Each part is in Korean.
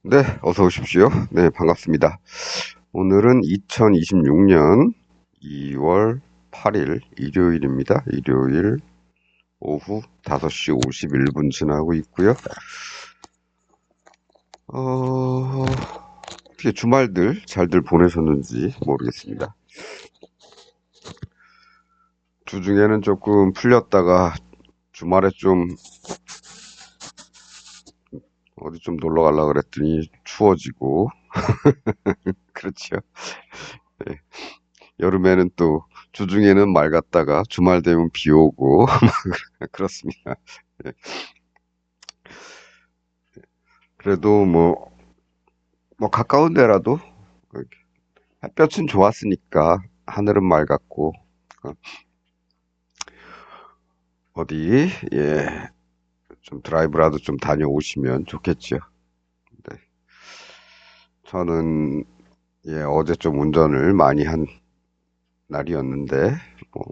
네, 어서 오십시오. 네, 반갑습니다. 오늘은 2026년 2월 8일 일요일입니다. 일요일 오후 5시 51분 지나고 있고요. 어떻게 주말들 잘들 보내셨는지 모르겠습니다. 주중에는 조금 풀렸다가 주말에 좀 어디 좀 놀러 가려고 그랬더니 추워지고 그렇죠. 네, 여름에는 또 주중에는 맑았다가 주말 되면 비 오고 그렇습니다. 네, 그래도 뭐 가까운 데라도 햇볕은 좋았으니까 하늘은 맑았고 어, 어디 좀 드라이브라도 좀 다녀오시면 좋겠죠. 네, 저는 어제 좀 운전을 많이 한 날이었는데 뭐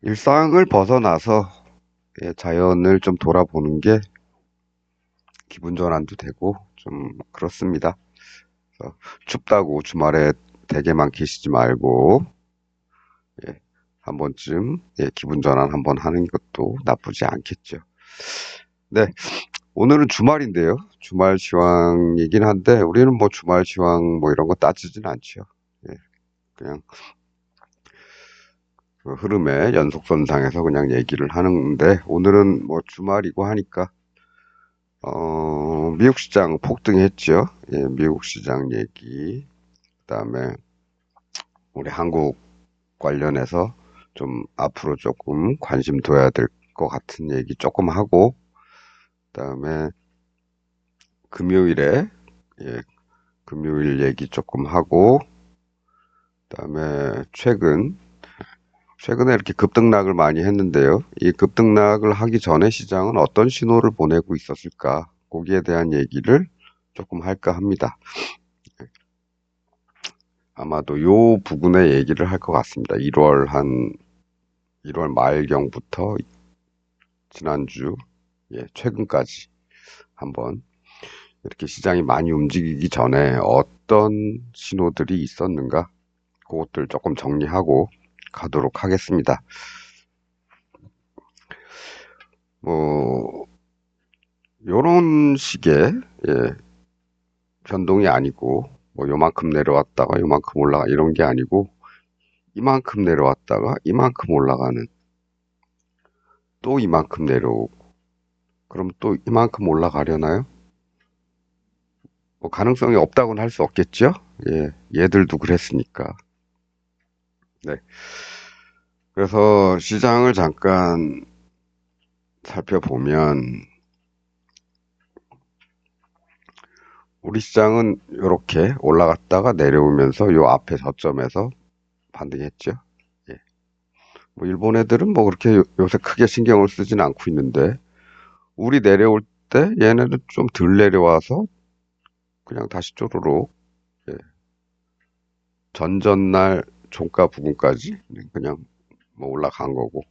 일상을 벗어나서 자연을 좀 돌아보는 게 기분 전환도 되고 좀 그렇습니다. 그래서 춥다고 주말에 댁에만 계시지 말고 예, 한 번쯤 기분 전환 한번 하는 것도 나쁘지 않겠죠. 네, 오늘은 주말인데요. 주말 시황이긴 한데 우리는 뭐 주말 시황 뭐 이런 거 따지진 않죠. 예, 그냥 그 흐름의 연속선상에서 그냥 얘기를 하는데 오늘은 뭐 주말이고 하니까 미국 시장 폭등했죠. 예, 미국 시장 얘기. 그다음에 우리 한국 관련해서 좀 앞으로 조금 관심 둬야 될 것 같은 얘기 조금 하고, 그다음에 금요일에, 예, 금요일 얘기 조금 하고, 그다음에 최근에 이렇게 급등락을 많이 했는데요. 이 급등락을 하기 전에 시장은 어떤 신호를 보내고 있었을까? 거기에 대한 얘기를 조금 할까 합니다. 아마도 요 부분의 얘기를 할 것 같습니다. 1월 말경부터 지난주, 최근까지 한번 이렇게 시장이 많이 움직이기 전에 어떤 신호들이 있었는가? 그것들 조금 정리하고 가도록 하겠습니다. 뭐, 요런 식의, 변동이 아니고, 뭐, 요만큼 내려왔다가 요만큼 올라가, 이런 게 아니고, 이만큼 내려왔다가 이만큼 올라가는, 또 이만큼 내려오고, 그럼 또 이만큼 올라가려나요? 뭐, 가능성이 없다고는 할 수 없겠죠? 얘들도 그랬으니까. 네. 그래서 시장을 잠깐 살펴보면 우리 시장은 이렇게 올라갔다가 내려오면서 요 앞에 저점에서 반등했죠. 예. 뭐 일본 애들은 뭐 그렇게 요새 크게 신경을 쓰진 않고 있는데 우리 내려올 때 얘네는 좀 덜 내려와서 그냥 다시 쪼르륵 예. 전전날 종가 부근까지 그냥 뭐 올라간 거고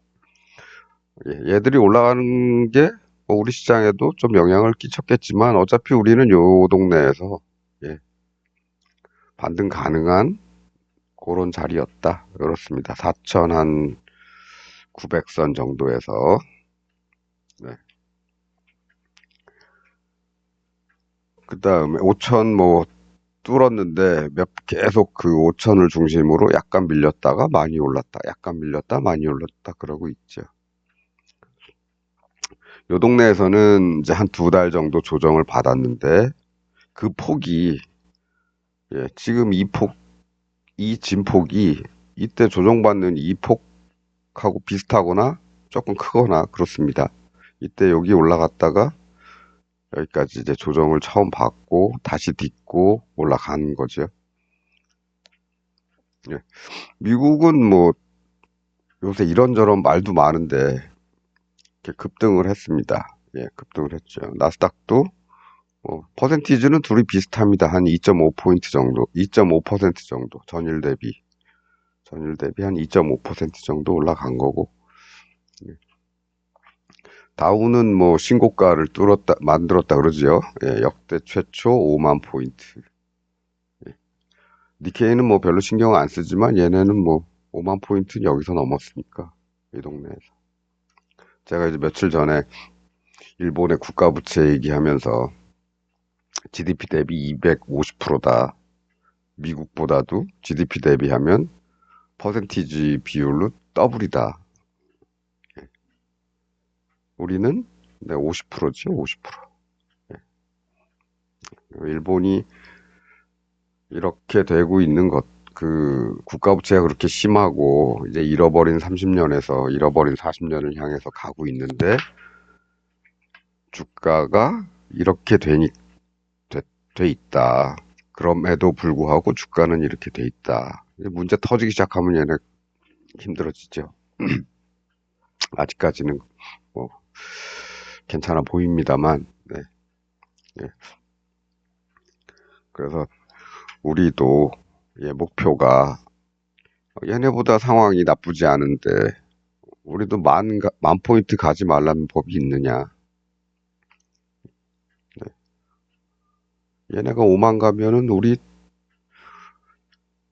얘들이 올라가는 게 뭐 우리 시장에도 좀 영향을 끼쳤겠지만 어차피 우리는 요 동네에서 예, 반등 가능한 그런 자리였다. 그렇습니다. 4천 한 900선 정도에서 네. 그 다음에 5천 뭐 뚫었는데 계속 그 5천을 중심으로 약간 밀렸다가 많이 올랐다. 약간 밀렸다 많이 올랐다 그러고 있죠. 요 동네에서는 이제 한 2달 정도 조정을 받았는데 그 폭이 지금 이 진폭이 이때 조정받는 이 폭하고 비슷하거나 조금 크거나 그렇습니다. 이때 여기 올라갔다가 여기까지 이제 조정을 처음 받고 다시 딛고 올라가는 거죠. 예. 미국은 뭐 요새 이런저런 말도 많은데 이렇게 급등을 했습니다. 급등을 했죠. 나스닥도 퍼센티지는 둘이 비슷합니다. 한 2.5포인트 정도, 2.5% 정도 전일 대비 한 2.5% 정도 올라간 거고 다우는 뭐 신고가를 만들었다 그러지요. 예, 역대 최초 5만 포인트. 니케이는 뭐 별로 신경 안 쓰지만 얘네는 뭐 5만 포인트는 여기서 넘었으니까 이 동네에서. 제가 이제 며칠 전에 일본의 국가 부채 얘기하면서 GDP 대비 250%다. 미국보다도 GDP 대비하면 퍼센티지 비율로 더블이다. 우리는 네, 50%지, 50%. 일본이 이렇게 되고 있는 것, 그 국가 부채가 그렇게 심하고 이제 잃어버린 30년에서 잃어버린 40년을 향해서 가고 있는데 주가가 이렇게 돼 있다. 그럼에도 불구하고 주가는 이렇게 돼 있다. 문제 터지기 시작하면 얘네 힘들어지죠. 아직까지는 뭐 괜찮아 보입니다만, 네, 네. 그래서 우리도 예, 목표가 얘네보다 상황이 나쁘지 않은데 우리도 만 포인트 가지 말라는 법이 있느냐? 얘네가 5만 가면은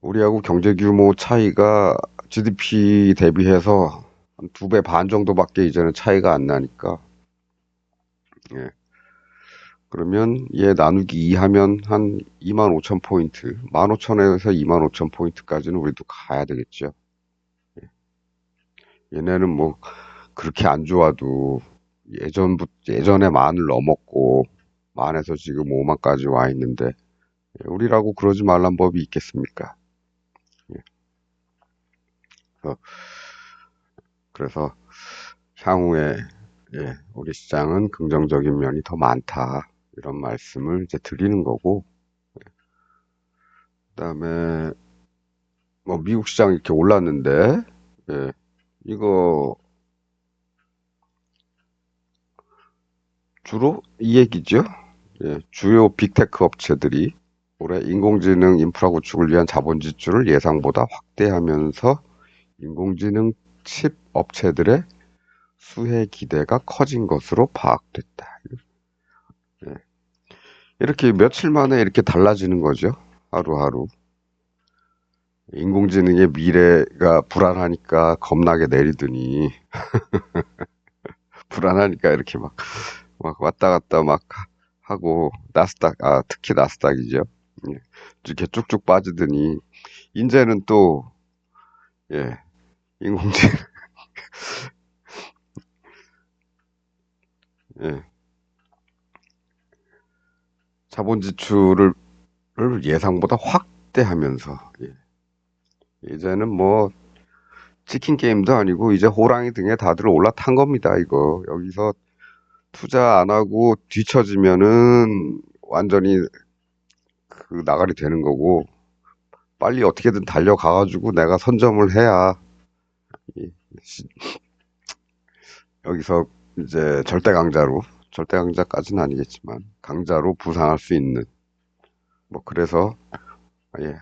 우리하고 경제 규모 차이가 GDP 대비해서 한 2배 반 정도밖에 이제는 차이가 안 나니까. 예. 그러면 얘 나누기 2 하면 한 2만 5천 포인트, 15,000에서 2만 5천 포인트까지는 우리도 가야 되겠죠. 얘네는 뭐 그렇게 안 좋아도 예전에 만을 넘었고 만에서 지금 5만까지 와 있는데 우리라고 그러지 말란 법이 있겠습니까? 예. 그래서, 그래서 향후에 예, 우리 시장은 긍정적인 면이 더 많다 이런 말씀을 이제 드리는 거고 그다음에 뭐 미국 시장 이렇게 올랐는데 예, 이거 주로 이 얘기죠. 예, 주요 빅테크 업체들이 올해 인공지능 인프라 구축을 위한 자본 지출을 예상보다 확대하면서 인공지능 칩 업체들의 수혜 기대가 커진 것으로 파악됐다. 예, 이렇게 며칠 만에 이렇게 달라지는 거죠. 하루하루. 인공지능의 미래가 불안하니까 겁나게 내리더니 불안하니까 이렇게 막 왔다 갔다 막 하고 특히 나스닥이죠. 예, 이렇게 쭉쭉 빠지더니 이제는 또 예, 인공지능 예, 자본 지출을 예상보다 확대하면서 예, 이제는 뭐 치킨 게임도 아니고 이제 호랑이 등에 다들 올라탄 겁니다. 이거 여기서 투자 안 하고 뒤처지면은 완전히 그 나가리 되는 거고 빨리 어떻게든 달려가가지고 내가 선점을 해야 이 여기서 이제 절대 강자까지는 아니겠지만 강자로 부상할 수 있는 뭐 그래서 예,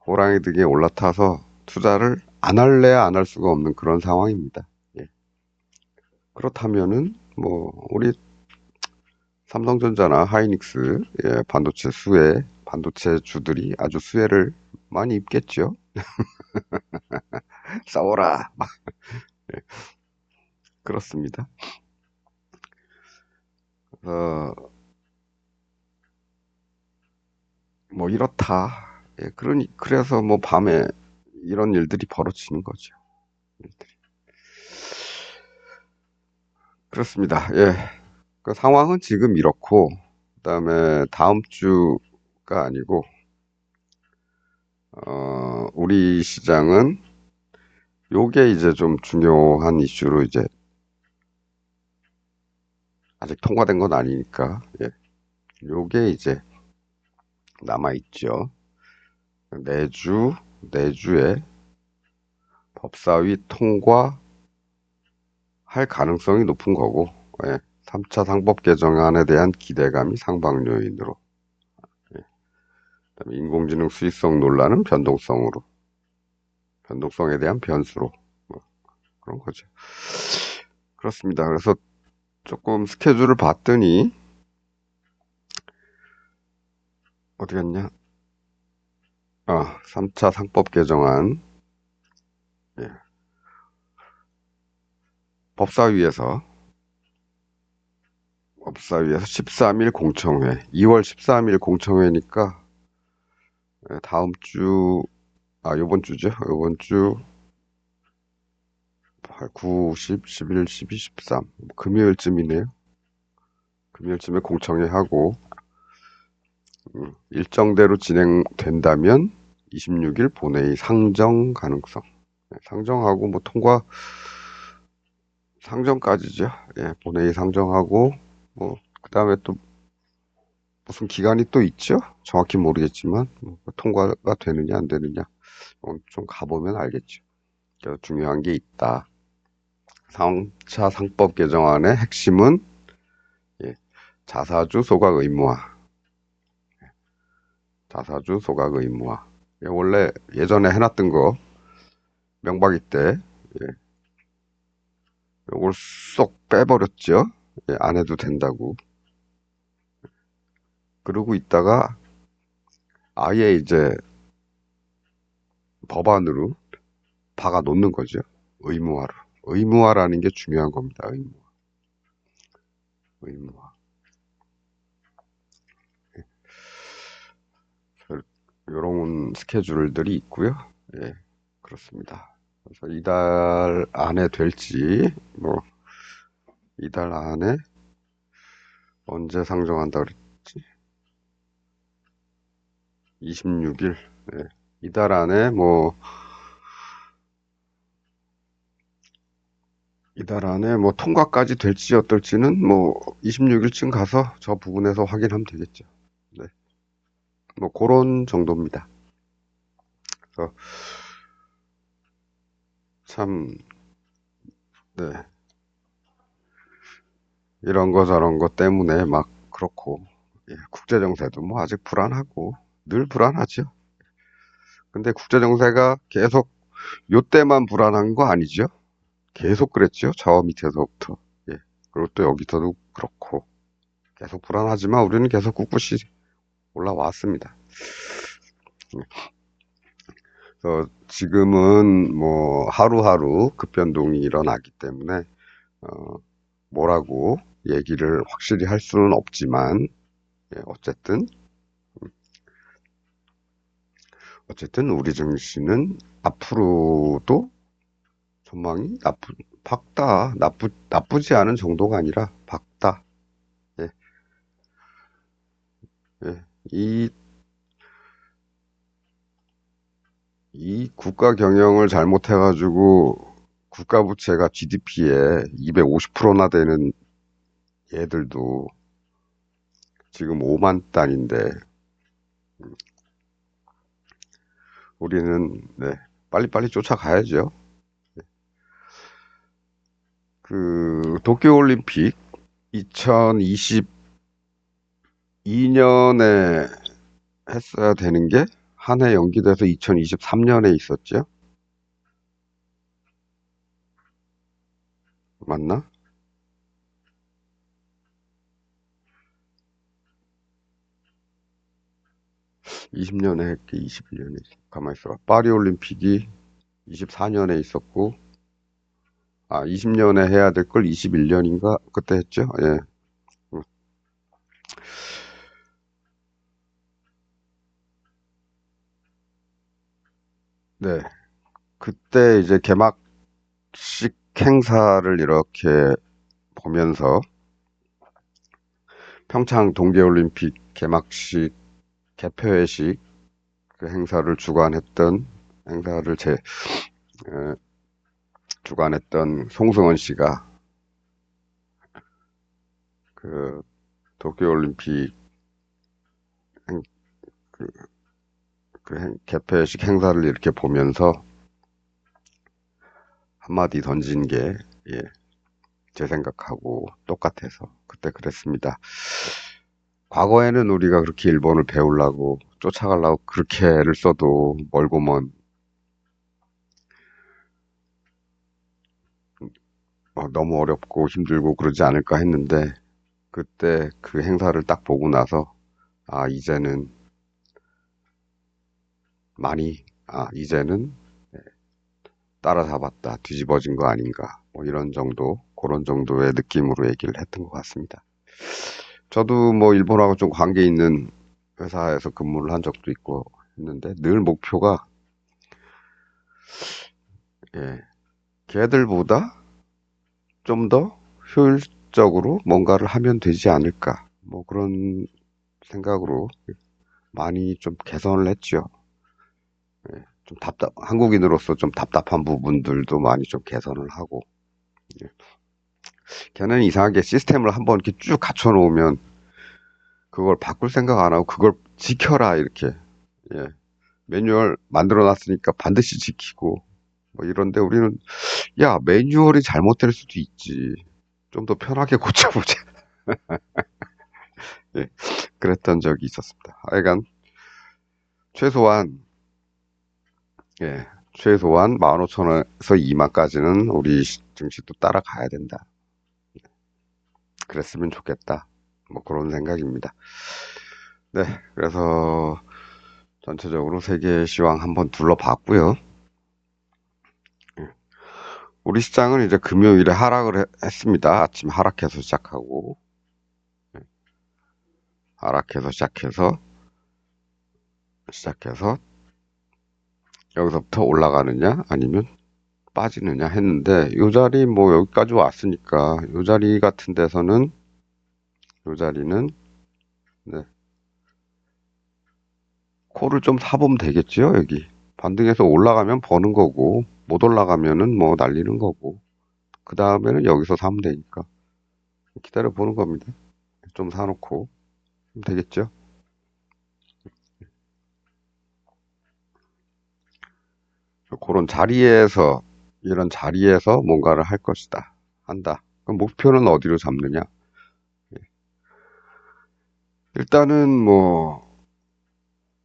호랑이 등에 올라타서 투자를 안 할래야 안 할 수가 없는 그런 상황입니다. 예. 그렇다면은 뭐 우리 삼성전자나 하이닉스 예, 반도체 주들이 아주 수혜를 많이 입겠죠. 싸워라. 예, 그렇습니다. 뭐 이렇다. 예, 그래서 뭐 밤에 이런 일들이 벌어지는 거죠. 일들이. 그렇습니다. 예. 그 상황은 지금 이렇고, 그다음에 다음 주가 아니고, 우리 시장은 요게 이제 좀 중요한 이슈로 이제 아직 통과된 건 아니니까, 예. 요게 이제 남아있죠. 내주에 법사위 통과할 가능성이 높은 거고, 예. 3차 상법 개정안에 대한 기대감이 상방 요인으로, 예. 그다음에 인공지능 수익성 논란은 변동성에 대한 변수로, 뭐 그런 거죠. 그렇습니다. 그래서 조금 스케줄을 봤더니 어디 갔냐? 3차 상법 개정안. 예, 법사위에서 13일 공청회, 2월 13일 공청회니까 다음 주, 요번 주죠. 요번 주 8, 9, 10, 11, 12, 13 금요일쯤이네요. 금요일쯤에 공청회 하고 일정대로 진행된다면 26일 본회의 상정 가능성. 상정하고 뭐 통과 상정까지죠. 예, 본회의 상정하고 뭐 그다음에 또 무슨 기간이 또 있죠? 정확히 모르겠지만 뭐 통과가 되느냐 안 되느냐 좀 가보면 알겠죠. 그래서 중요한 게 있다. 3차 상법 개정안의 핵심은 예, 자사주 소각 의무화. 자사주 소각 의무화. 예, 원래 예전에 해놨던 거 명박이 때 예, 요걸 쏙 빼버렸죠. 예, 안 해도 된다고. 그러고 있다가 아예 이제 법안으로 박아 놓는 거죠. 의무화로. 의무화라는 게 중요한 겁니다. 의무화. 의무화. 이런 스케줄들이 있고요. 예, 그렇습니다. 그래서 이달 안에 될지, 뭐, 이달 안에 언제 상정한다 그랬지? 26일. 예, 이달 안에 뭐, 이달 안에 뭐 통과까지 될지 어떨지는 뭐 26일쯤 가서 저 부분에서 확인하면 되겠죠. 네. 뭐 그런 정도입니다. 그래서 참, 네. 이런 거 저런 거 때문에 막 그렇고, 예, 국제 정세도 뭐 아직 불안하고 늘 불안하죠. 근데 국제 정세가 계속 요때만 불안한 거 아니죠? 계속 그랬죠. 저 밑에서부터. 예. 그리고 또 여기서도 그렇고 계속 불안하지만 우리는 계속 꿋꿋이 올라왔습니다. 그래서 지금은 뭐 하루하루 급변동이 일어나기 때문에 어, 뭐라고 얘기를 확실히 할 수는 없지만 예, 어쨌든 우리 증시는 앞으로도 전망이 밝다. 나쁘지 않은 정도가 아니라 밝다. 예, 예. 이 국가 경영을 잘못해가지고 국가 부채가 GDP에 250%나 되는 애들도 지금 5만 단인데 우리는 네, 빨리빨리 쫓아가야죠. 그 도쿄올림픽 2022년에 했어야 되는 게 한 해 연기돼서 2023년에 있었죠. 맞나? 20년에 했기 21년에 가만히 있어봐. 파리올림픽이 24년에 있었고 20년에 해야 될 걸 21년인가 그때 했죠. 예. 네. 그때 이제 개막식 행사를 이렇게 보면서 평창 동계올림픽 개막식 개표회식 그 행사를 에, 주관했던 송승헌 씨가 그 도쿄올림픽 행- 그, 개폐식 행사를 이렇게 보면서 한마디 던진 게, 예, 제 생각하고 똑같아서 그때 그랬습니다. 과거에는 우리가 그렇게 일본을 배우려고 쫓아가려고 그렇게 애를 써도 멀고 먼 너무 어렵고 힘들고 그러지 않을까 했는데 그때 그 행사를 딱 보고 나서 이제는 이제는 따라잡았다, 뒤집어진 거 아닌가, 뭐 이런 정도, 그런 정도의 느낌으로 얘기를 했던 것 같습니다. 저도 뭐 일본하고 좀 관계 있는 회사에서 근무를 한 적도 있고 했는데 늘 목표가 예, 걔들보다 좀 더 효율적으로 뭔가를 하면 되지 않을까, 뭐 그런 생각으로 많이 좀 개선을 했죠. 좀 한국인으로서 좀 답답한 부분들도 많이 좀 개선을 하고, 예. 걔는 이상하게 시스템을 한번 이렇게 쭉 갖춰 놓으면 그걸 바꿀 생각 안 하고 그걸 지켜라, 이렇게. 예. 매뉴얼 만들어 놨으니까 반드시 지키고, 뭐 이런데 우리는, 야, 매뉴얼이 잘못될 수도 있지. 좀 더 편하게 고쳐보자. 예. 그랬던 적이 있었습니다. 하여간, 최소한, 예. 최소한 15,000원에서 2만까지는 우리 증시도 따라가야 된다. 그랬으면 좋겠다. 뭐 그런 생각입니다. 네. 그래서 전체적으로 세계 시황 한번 둘러봤고요. 우리 시장은 이제 금요일에 했습니다. 아침 하락해서 시작하고, 하락해서 시작해서 여기서부터 올라가느냐 아니면 빠지느냐 했는데, 요 자리 뭐 여기까지 왔으니까 요 자리 같은 데서는, 요 자리는 네, 코를 좀 사보면 되겠죠. 여기 반등해서 올라가면 버는 거고, 못 올라가면은 뭐 날리는 거고, 그 다음에는 여기서 사면 되니까 기다려 보는 겁니다. 좀 사놓고 되겠죠. 그런 자리에서, 이런 자리에서 뭔가를 할 것이다, 한다. 그럼 목표는 어디로 잡느냐? 일단은 뭐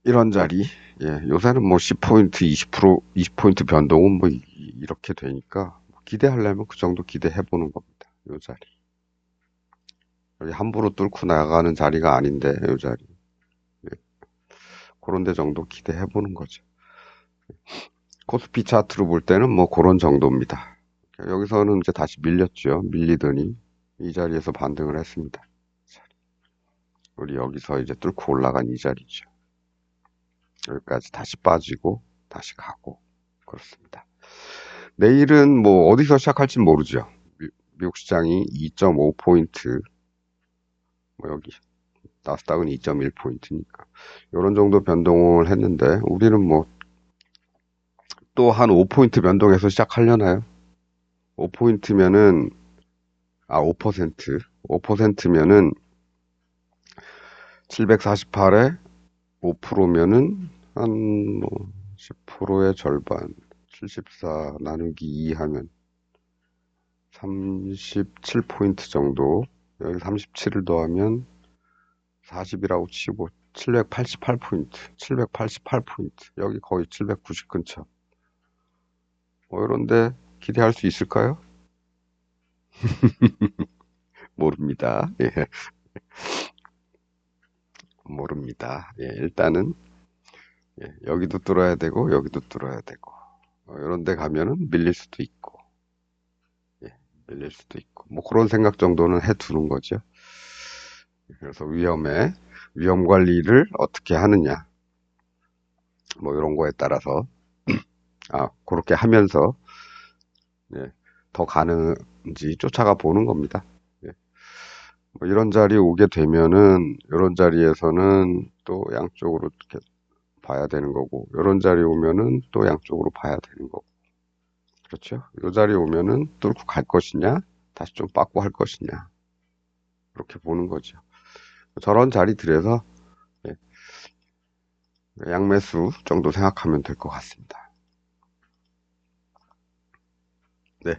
이런 자리, 요새는 뭐 10포인트, 20%, 20포인트 변동은 뭐 이렇게 되니까 기대하려면 그 정도 기대해 보는 겁니다. 요 자리. 여기 함부로 뚫고 나가는 자리가 아닌데, 요 자리. 그런 데 정도 기대해 보는 거죠. 코스피 차트로 볼 때는 뭐 그런 정도입니다. 여기서는 이제 다시 밀렸죠. 밀리더니 이 자리에서 반등을 했습니다. 우리 여기서 이제 뚫고 올라간 이 자리죠. 여기까지 다시 빠지고 다시 가고 그렇습니다. 내일은 뭐 어디서 시작할지 모르죠. 미국 시장이 2.5포인트, 뭐 여기 나스닥은 2.1포인트니까 이런 정도 변동을 했는데 우리는 뭐 또 한 5포인트 변동해서 시작하려나요? 5포인트면은 5%. 5%면은 748에 5%면은 한 뭐 10%의 절반, 74 나누기 2 하면 37포인트 정도. 여기 37을 더하면 40이라고 치고 788포인트, 788포인트. 여기 거의 790 근처. 뭐 이런데 기대할 수 있을까요? 모릅니다. 예, 모릅니다. 예, 일단은 여기도 뚫어야 되고 여기도 뚫어야 되고 이런 데 가면은 밀릴 수도 있고, 예, 밀릴 수도 있고, 뭐 그런 생각 정도는 해 두는 거죠. 그래서 위험 관리를 어떻게 하느냐, 뭐 이런 거에 따라서 그렇게 하면서 더 가는지 쫓아가 보는 겁니다. 예. 뭐 이런 자리에 오게 되면은 이런 자리에서는 또 양쪽으로 이렇게 봐야 되는 거고, 이런 자리에 오면은 또 양쪽으로 봐야 되는 거고, 그렇죠? 이 자리에 오면은 뚫고 갈 것이냐, 다시 좀 빠꾸 할 것이냐, 그렇게 보는 거죠. 저런 자리들에서 양매수 정도 생각하면 될 것 같습니다. 네.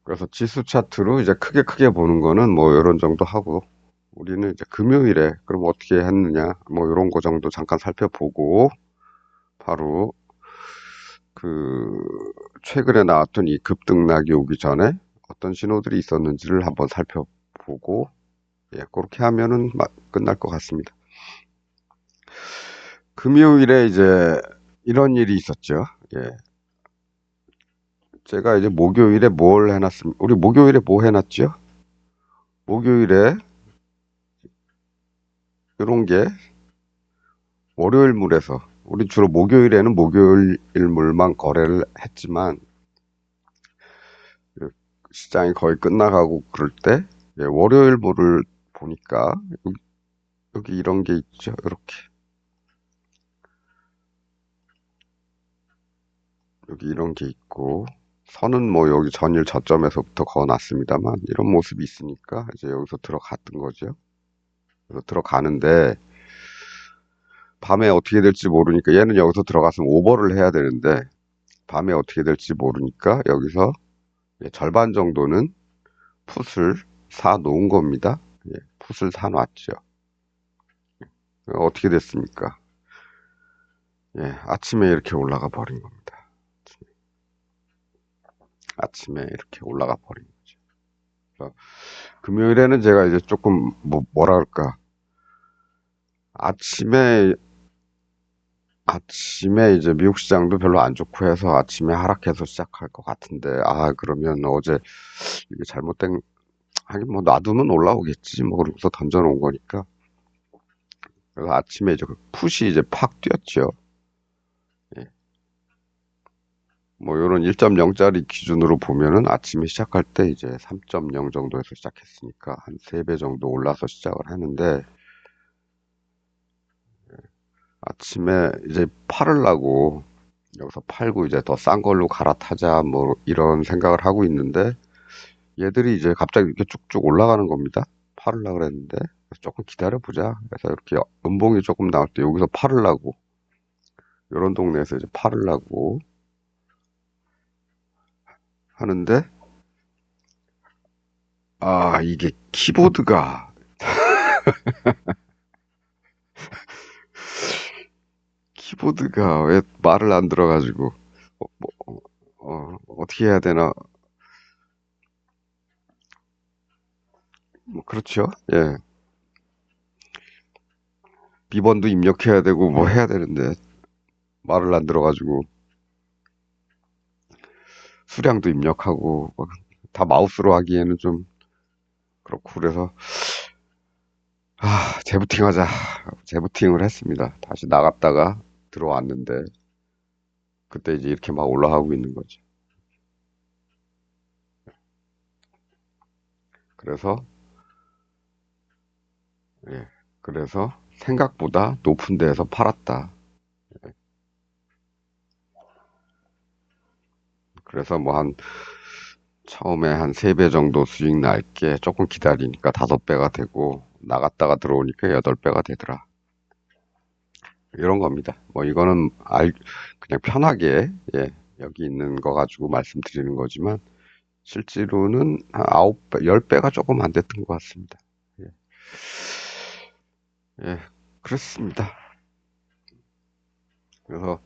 그래서 지수 차트로 이제 크게 보는 거는 뭐 이런 정도 하고, 우리는 이제 금요일에 그럼 어떻게 했느냐, 뭐 이런 거 정도 잠깐 살펴보고 바로 그 최근에 나왔던 이 급등락이 오기 전에 어떤 신호들이 있었는지를 한번 살펴보고 예, 그렇게 하면은 끝날 것 같습니다. 금요일에 이제 이런 일이 있었죠. 예. 제가 이제 목요일에 뭘 해놨습니까? 우리 목요일에 뭐 해놨죠? 목요일에 이런 게 월요일물에서 우리 주로 목요일에는 목요일물만 거래를 했지만 그 시장이 거의 끝나가고 그럴 때 예, 월요일물을 보니까 여기 이런 게 있죠. 이렇게 여기 이런 게 있고 선은 뭐 여기 전일 저점에서부터 그어놨습니다만 이런 모습이 있으니까 이제 여기서 들어갔던 거죠. 그래서 들어가는데 밤에 어떻게 될지 모르니까 얘는 여기서 들어갔으면 오버를 해야 되는데 밤에 어떻게 될지 모르니까 여기서 예, 절반 정도는 풋을 사 놓은 겁니다. 예, 풋을 사 놨죠. 어떻게 됐습니까? 예, 아침에 이렇게 올라가 버린 겁니다. 아침에 이렇게 올라가 버린 거죠. 그래서 금요일에는 제가 이제 조금 뭐라 그럴까 아침에 아침에 이제 미국 시장도 별로 안 좋고 해서 아침에 하락해서 시작할 것 같은데 아 그러면 어제 이게 잘못된 하긴 뭐 놔두면 올라오겠지 뭐 그러고서 던져놓은 거니까 그래서 아침에 이제 그 풋이 이제 팍 뛰었죠. 예. 뭐 요런 1.0짜리 기준으로 보면은 아침에 시작할 때 이제 3.0 정도에서 시작했으니까 한 3배 정도 올라서 시작을 하는데 아침에 이제 팔으려고 여기서 팔고 이제 더 싼 걸로 갈아타자 뭐 이런 생각을 하고 있는데 얘들이 이제 갑자기 이렇게 쭉쭉 올라가는 겁니다. 팔으려고 그랬는데 조금 기다려 보자. 그래서 이렇게 음봉이 조금 나올 때 여기서 팔으려고 이런 동네에서 이제 팔으려고 하는데 아 이게 키보드가 키보드가 왜 말을 안 들어가지고 어떻게 해야 되나 뭐 그렇죠. 예 비번도 입력해야 되고 뭐 해야 되는데 말을 안 들어가지고 수량도 입력하고 다 마우스로 하기에는 좀 그렇고 그래서 재부팅 하자. 재부팅을 했습니다. 다시 나갔다가 들어왔는데 그때 이제 이렇게 막 올라가고 있는 거죠. 그래서 예, 그래서 생각보다 높은 데에서 팔았다. 그래서 뭐 처음에 한 3배 정도 수익 날게 조금 기다리니까 5배가 되고 나갔다가 들어오니까 8배가 되더라. 이런 겁니다. 뭐 이거는 그냥 편하게 예, 여기 있는 거 가지고 말씀드리는 거지만 실제로는 한 9배, 10배가 조금 안 됐던 것 같습니다. 예, 예, 그렇습니다. 그래서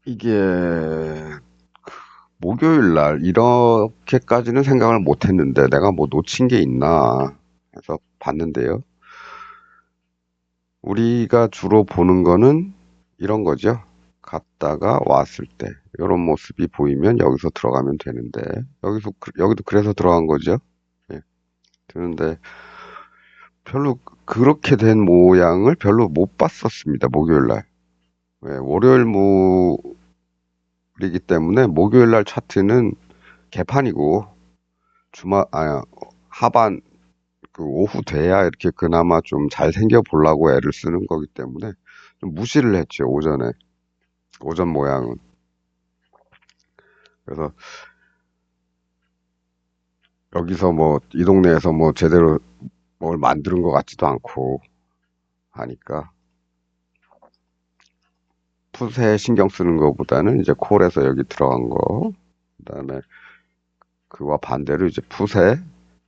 이게 목요일 날 이렇게까지는 생각을 못 했는데 내가 뭐 놓친 게 있나 해서 봤는데요. 우리가 주로 보는 거는 이런 거죠. 갔다가 왔을 때 이런 모습이 보이면 여기서 들어가면 되는데 여기도 그래서 들어간 거죠. 예, 되는데 별로 그렇게 된 모양을 별로 못 봤었습니다. 목요일 날. 예, 월요일이기 때문에 목요일 날 차트는 개판이고 하반 그 오후 돼야 이렇게 그나마 좀 잘 생겨 보려고 애를 쓰는 거기 때문에 좀 무시를 했죠. 오전 모양은. 그래서 여기서 뭐 이 동네에서 뭐 제대로 뭘 만드는 것 같지도 않고 하니까 풋에 신경 쓰는 것보다는 이제 콜에서 여기 들어간 거 그다음에 그와 반대로 이제 풋에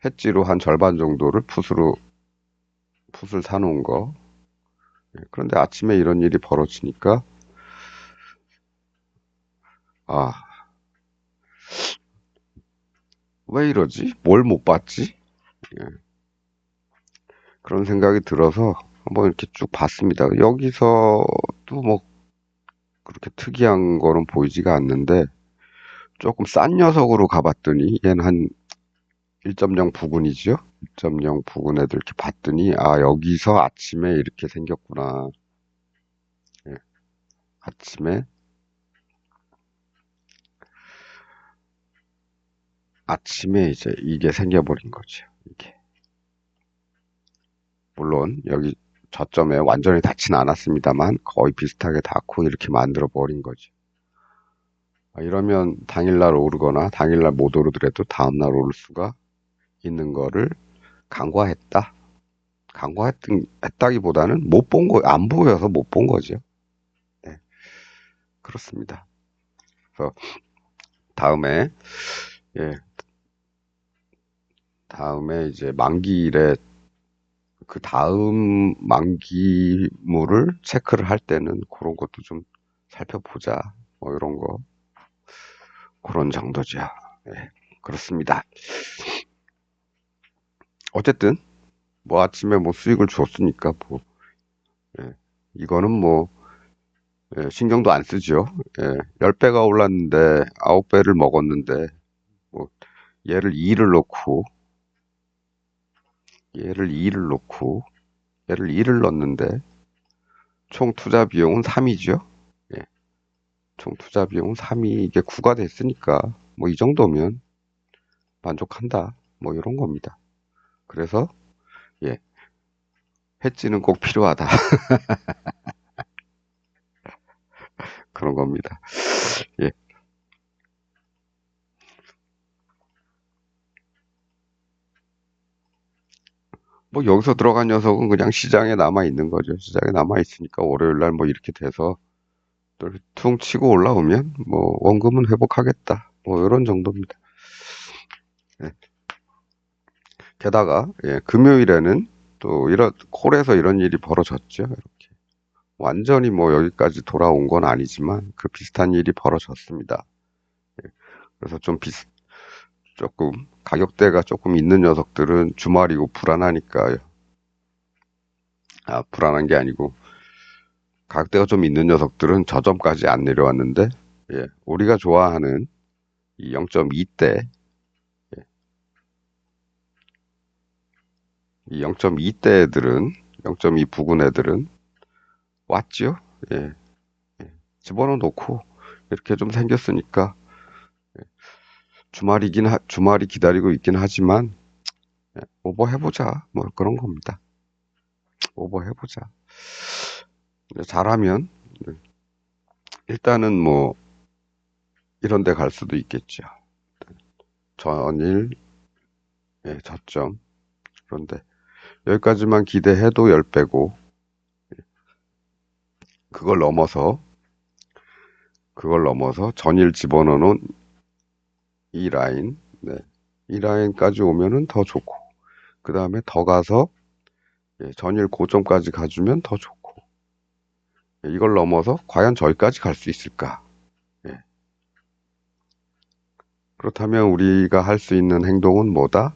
해지로 한 절반 정도를 풋을 사놓은 거. 예, 그런데 아침에 이런 일이 벌어지니까 아, 왜 이러지? 뭘 못 봤지? 예, 그런 생각이 들어서 한번 이렇게 쭉 봤습니다. 여기서도 뭐 그렇게 특이한 거는 보이지가 않는데 조금 싼 녀석으로 가봤더니 얘는 한 1.0 부근이죠. 1.0 부근 애들 이렇게 봤더니 아 여기서 아침에 이렇게 생겼구나. 예, 아침에 이제 이게 생겨버린 거죠. 이게 물론 여기 저점에 완전히 닿진 않았습니다만 거의 비슷하게 닿고 이렇게 만들어 버린 거죠. 아, 이러면 당일날 오르거나 당일날 못 오르더라도 다음날 오를 수가 있는 거를 간과했다. 했다기보다는 못 본 거, 안 보여서 못 본 거죠. 네, 그렇습니다. 그래서 다음에, 예, 다음에 이제 만기일에 그 다음 만기물을 체크를 할 때는 그런 것도 좀 살펴보자. 뭐 이런 거, 그런 정도죠. 예, 그렇습니다. 어쨌든, 뭐 아침에 뭐 수익을 줬으니까 뭐, 예, 이거는 뭐, 예, 신경도 안 쓰죠. 예, 10배가 올랐는데 9배를 먹었는데 뭐 얘를 2를 놓고 얘를 2를 놓고 얘를 2를 넣었는데 총 투자 비용은 3이죠. 예, 총 투자 비용은 3이 이게 9가 됐으니까 뭐 이 정도면 만족한다. 뭐 이런 겁니다. 그래서 예, 해지는 꼭 필요하다. 그런 겁니다. 예. 뭐 여기서 들어간 녀석은 그냥 시장에 남아 있는 거죠. 시장에 남아 있으니까 월요일 날 뭐 이렇게 돼서 또 퉁 치고 올라오면 뭐 원금은 회복하겠다. 뭐 이런 정도입니다. 예. 게다가 예, 금요일에는 또 이런 콜에서 이런 일이 벌어졌죠. 이렇게 완전히 뭐 여기까지 돌아온 건 아니지만 그 비슷한 일이 벌어졌습니다. 예. 그래서 조금 가격대가 조금 있는 녀석들은 주말이고 불안하니까요. 아, 불안한 게 아니고 가격대가 좀 있는 녀석들은 저점까지 안 내려왔는데 예, 우리가 좋아하는 이 0.2대 이 0.2대 애들은 0.2 부근 애들은 왔죠. 예, 집어넣어 놓고 이렇게 좀 생겼으니까 주말이 기다리고 있긴 하지만 예, 오버 해보자 뭐 그런 겁니다. 오버 해보자. 잘하면 일단은 뭐 이런 데 갈 수도 있겠죠. 전일 예, 저점 그런데 여기까지만 기대해도 10배고 그걸 넘어서 전일 집어넣어 놓은 이 라인 네, 이 라인까지 오면은 더 좋고 그 다음에 더 가서 예, 전일 고점까지 가주면 더 좋고 예, 이걸 넘어서 과연 저기까지 갈 수 있을까? 예, 그렇다면 우리가 할 수 있는 행동은 뭐다?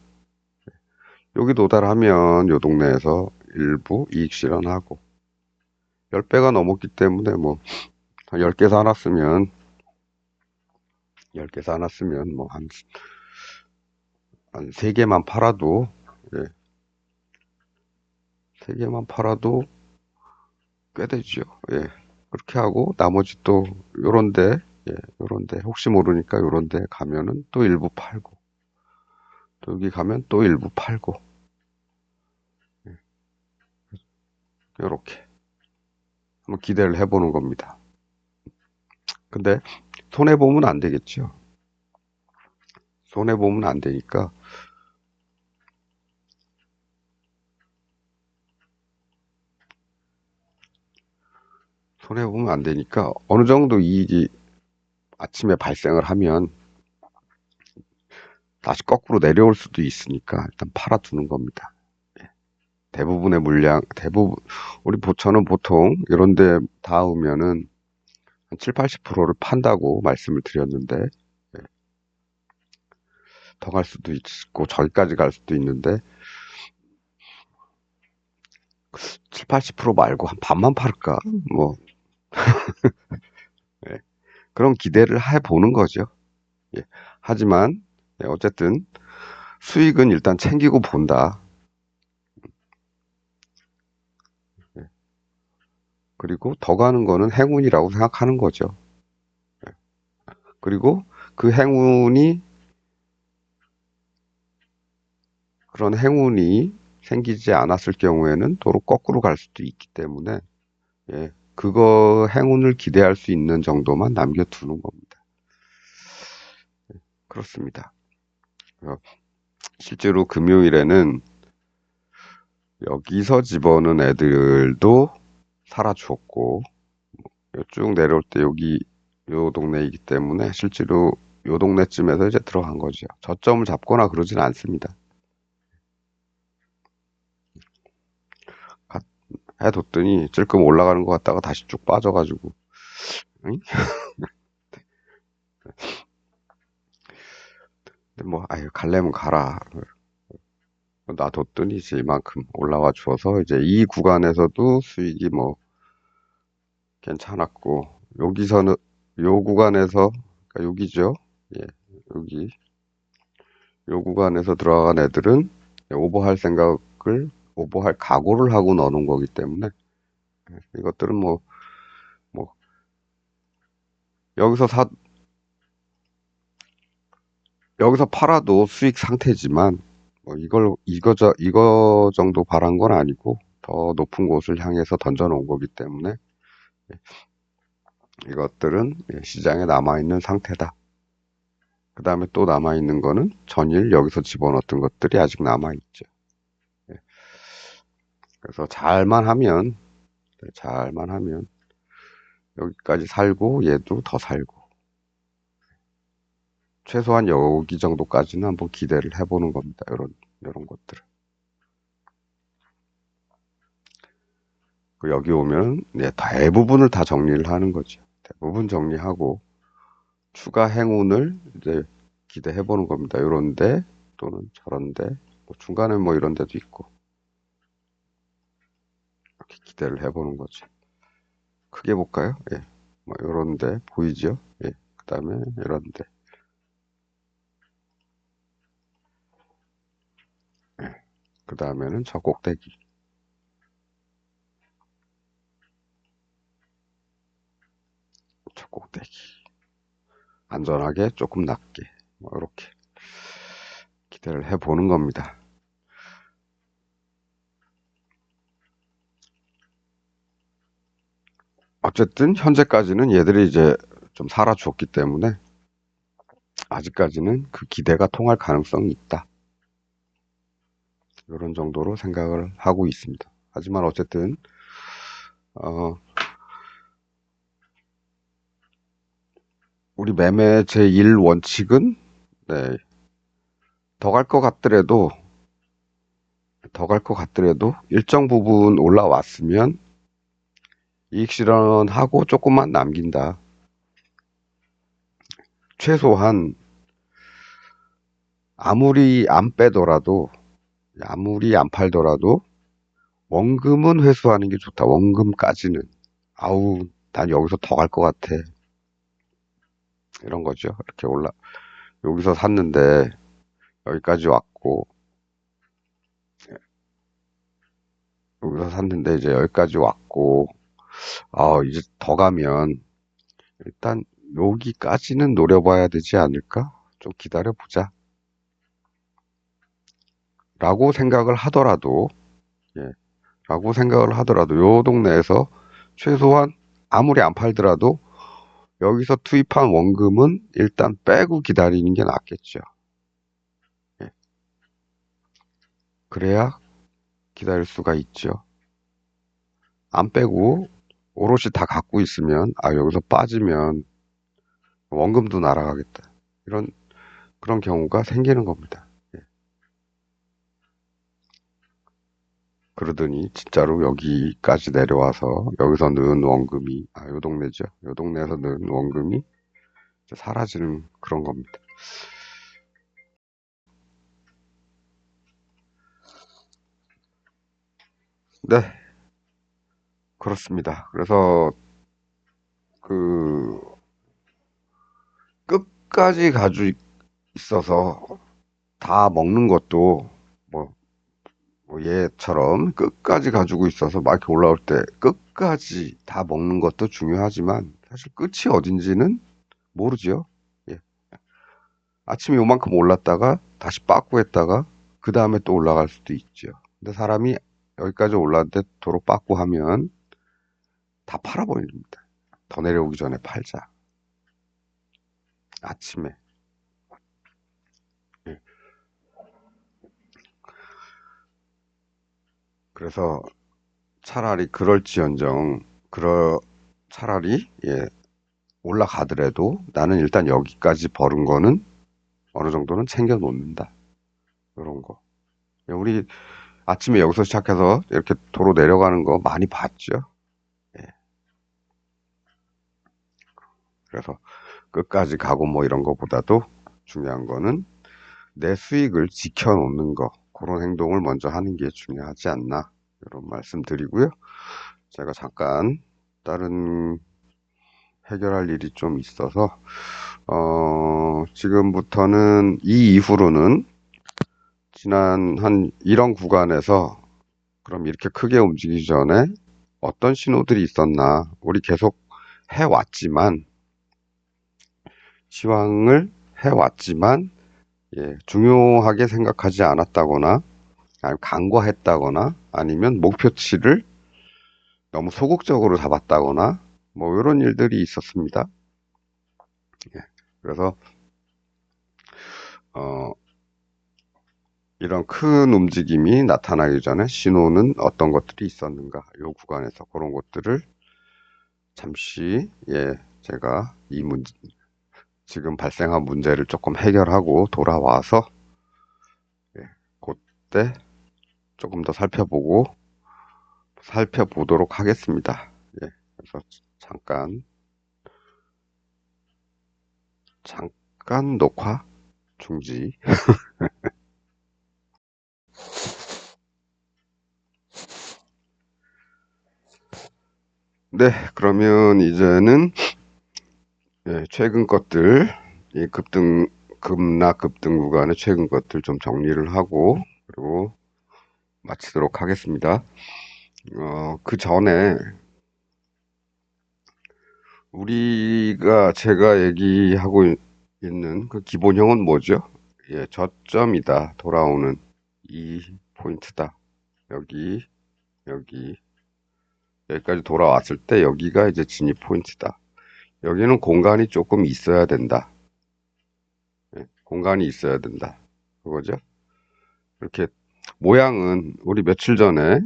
여기 도달하면 요 동네에서 일부 이익 실현하고 10배가 넘었기 때문에 뭐 10개 사놨으면 10개 사놨으면 뭐 한 3개만 팔아도 예, 3개만 팔아도 꽤 되죠. 예. 그렇게 하고 나머지 또 요런데 예, 요런데 혹시 모르니까 요런데 가면은 또 일부 팔고 또 여기 가면 또 일부 팔고 요렇게 한번 기대를 해보는 겁니다. 근데 손해 보면 안 되겠죠. 손해 보면 안 되니까 손해 보면 안 되니까 어느 정도 이익이 아침에 발생을 하면 다시 거꾸로 내려올 수도 있으니까 일단 팔아두는 겁니다. 예. 대부분의 물량, 대부분 우리 보처는 보통 이런데 닿으면은 한 7, 80%를 판다고 말씀을 드렸는데, 예, 더 갈 수도 있고, 저기까지 갈 수도 있는데, 7, 80% 말고 한 반만 팔을까? 뭐, 예, 그런 기대를 해보는 거죠. 예, 하지만, 예, 어쨌든, 수익은 일단 챙기고 본다. 예, 그리고 더 가는 거는 행운이라고 생각하는 거죠. 예, 그리고 그 행운이, 그런 행운이 생기지 않았을 경우에는 도로 거꾸로 갈 수도 있기 때문에, 예, 그거 행운을 기대할 수 있는 정도만 남겨두는 겁니다. 그렇습니다. 어, 실제로 금요일에는 여기서 집어넣은 애들도 살아주었고, 쭉 내려올 때 여기 요 동네이기 때문에 실제로 요 동네쯤에서 이제 들어간 거죠. 저점을 잡거나 그러진 않습니다. 해뒀더니 찔끔 올라가는 것 같다가 다시 쭉 빠져가지고, 응? 근데 뭐 아유 갈래면 가라. 놔뒀더니 이제 이만큼 올라와 주어서 이제 이 구간에서도 수익이 뭐 괜찮았고, 여기서는 요 구간에서, 그러니까 여기죠. 예, 여기 요 구간에서 들어간 애들은 오버할 생각을, 오버할 각오를 하고 넣어놓은 거기 때문에, 이것들은 뭐 여기서 사 여기서 팔아도 수익 상태지만, 뭐 이거 정도 바란 건 아니고 더 높은 곳을 향해서 던져 놓은 거기 때문에, 이것들은 시장에 남아있는 상태다. 그 다음에 또 남아있는 거는 전일 여기서 집어넣었던 것들이 아직 남아있죠. 예, 그래서 잘만 하면 여기까지 살고 얘도 더 살고, 최소한 여기 정도까지는 한번 기대를 해보는 겁니다. 이런 것들을. 여기 오면 대부분을 다 정리를 하는 거죠. 대부분 정리하고 추가 행운을 이제 기대해 보는 겁니다. 이런데 또는 저런데, 뭐 중간에 뭐 이런 데도 있고, 이렇게 기대를 해보는 거죠. 크게 볼까요? 예. 뭐 이런데 보이죠? 예. 그 다음에 이런데, 예. 그 다음에는 저 꼭대기, 저 꼭대기. 안전하게 조금 낮게, 뭐 이렇게 기대를 해보는 겁니다. 어쨌든 현재까지는 얘들이 이제 좀 살아줬기 때문에 아직까지는 그 기대가 통할 가능성이 있다. 이런 정도로 생각을 하고 있습니다. 하지만 어쨌든 어, 우리 매매 제1 원칙은, 네, 더 갈 것 같더라도 일정 부분 올라왔으면 이익 실현하고 조금만 남긴다. 최소한 아무리 안 빼더라도, 아무리 안 팔더라도 원금은 회수하는 게 좋다. 원금까지는. 아우, 난 여기서 더 갈 것 같아. 이런 거죠. 이렇게 여기서 샀는데 여기까지 왔고, 여기서 샀는데 이제 여기까지 왔고, 이제 더 가면 일단 여기까지는 노려봐야 되지 않을까? 좀 기다려보자. 라고 생각을 하더라도, 예, 라고 생각을 하더라도, 요 동네에서 최소한 아무리 안 팔더라도 여기서 투입한 원금은 일단 빼고 기다리는 게 낫겠죠. 예, 그래야 기다릴 수가 있죠. 안 빼고 오롯이 다 갖고 있으면, 여기서 빠지면 원금도 날아가겠다. 그런 경우가 생기는 겁니다. 예, 그러더니 진짜로 여기까지 내려와서 여기서 넣은 원금이, 요 동네죠. 요 동네에서 넣은 원금이 이제 사라지는 그런 겁니다. 네, 그렇습니다. 그래서 그 끝까지 가지고 있어서 다 먹는 것도 뭐, 뭐 얘처럼 끝까지 가지고 있어서 막 이렇게 올라올 때 끝까지 다 먹는 것도 중요하지만 사실 끝이 어딘지는 모르죠. 예. 아침에 요만큼 올랐다가 다시 빠꾸했다가 그 다음에 또 올라갈 수도 있죠. 근데 사람이 여기까지 올랐는데 도로 빠꾸 하면 다 팔아버립니다. 더 내려오기 전에 팔자. 아침에. 예. 그래서 차라리 그럴지언정, 차라리, 예, 올라가더라도 나는 일단 여기까지 벌은 거는 어느 정도는 챙겨 놓는다. 이런 거. 예, 우리 아침에 여기서 시작해서 이렇게 도로 내려가는 거 많이 봤죠. 예. 그래서 끝까지 가고 뭐 이런 거보다도 중요한 거는 내 수익을 지켜놓는 거. 그런 행동을 먼저 하는 게 중요하지 않나. 이런 말씀 드리고요. 제가 잠깐 다른 해결할 일이 좀 있어서, 지금부터는 이 이후로는 지난 한 이런 구간에서 그럼 이렇게 크게 움직이기 전에 어떤 신호들이 있었나. 우리 계속 해왔지만, 시황을 해왔지만, 예, 중요하게 생각하지 않았다거나, 아니면 간과했다거나, 아니면 목표치를 너무 소극적으로 잡았다거나, 뭐, 이런 일들이 있었습니다. 예, 그래서, 어, 이런 큰 움직임이 나타나기 전에 신호는 어떤 것들이 있었는가, 이 구간에서 그런 것들을 잠시, 예, 제가 지금 발생한 문제를 조금 해결하고 돌아와서, 예, 그때 조금 더 살펴보도록 하겠습니다. 예, 그래서 잠깐 녹화 중지. 네, 그러면 이제는 예, 최근 것들, 이 급락 급등 구간의 최근 것들 좀 정리를 하고, 그리고 마치도록 하겠습니다. 그 전에 제가 얘기하고 있는 그 기본형은 뭐죠? 예, 저점이다. 돌아오는 이 포인트다. 여기, 여기, 여기까지 돌아왔을 때 여기가 이제 진입 포인트다. 여기는 공간이 조금 있어야 된다. 예, 공간이 있어야 된다. 그거죠? 이렇게 모양은 우리 며칠 전에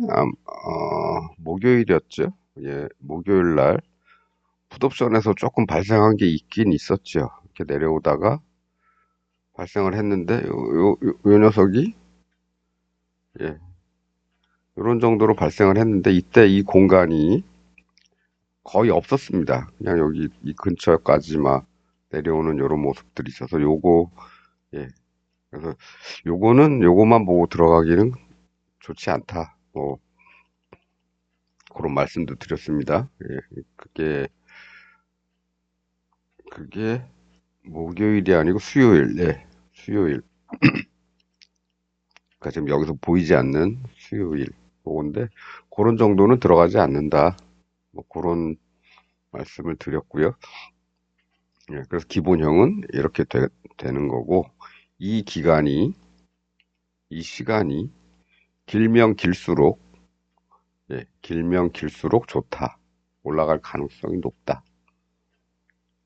목요일이었죠. 예, 목요일 날 풋옵션에서 조금 발생한 게 있긴 있었죠. 이렇게 내려오다가 발생을 했는데 요 녀석이 예, 이런 정도로 발생을 했는데 이때 이 공간이 거의 없었습니다. 그냥 여기 이 근처까지 막 내려오는 이런 모습들이 있어서 예, 그래서 요거만 보고 들어가기는 좋지 않다. 뭐 그런 말씀도 드렸습니다. 예, 그게 목요일이 아니고 수요일, 예, 수요일. 그러니까 지금 여기서 보이지 않는 수요일, 그건데 그런 정도는 들어가지 않는다. 뭐 그런 말씀을 드렸고요. 예, 그래서 기본형은 이렇게 되는 거고 이 이 시간이 길면 길수록 길면 길수록 좋다. 올라갈 가능성이 높다.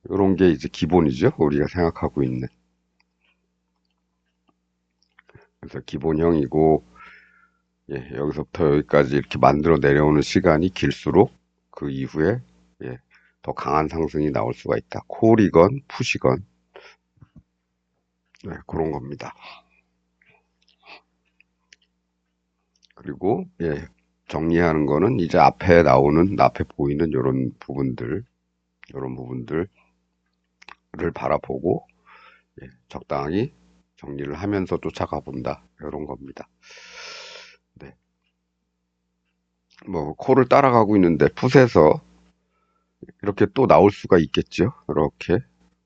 이런 게 이제 기본이죠. 우리가 생각하고 있는. 그래서 기본형이고 예, 여기서부터 여기까지 이렇게 만들어 내려오는 시간이 길수록 그 이후에 예, 더 강한 상승이 나올 수가 있다. 콜이건 푸시건 네, 그런 겁니다. 그리고 예, 정리하는 거는 이제 앞에 나오는, 앞에 보이는 요런 부분들을 바라보고, 예, 적당히 정리를 하면서 쫓아가 본다. 이런 겁니다. 네. 뭐, 코를 따라가고 있는데 풋에서 이렇게 또 나올 수가 있겠죠. 이렇게.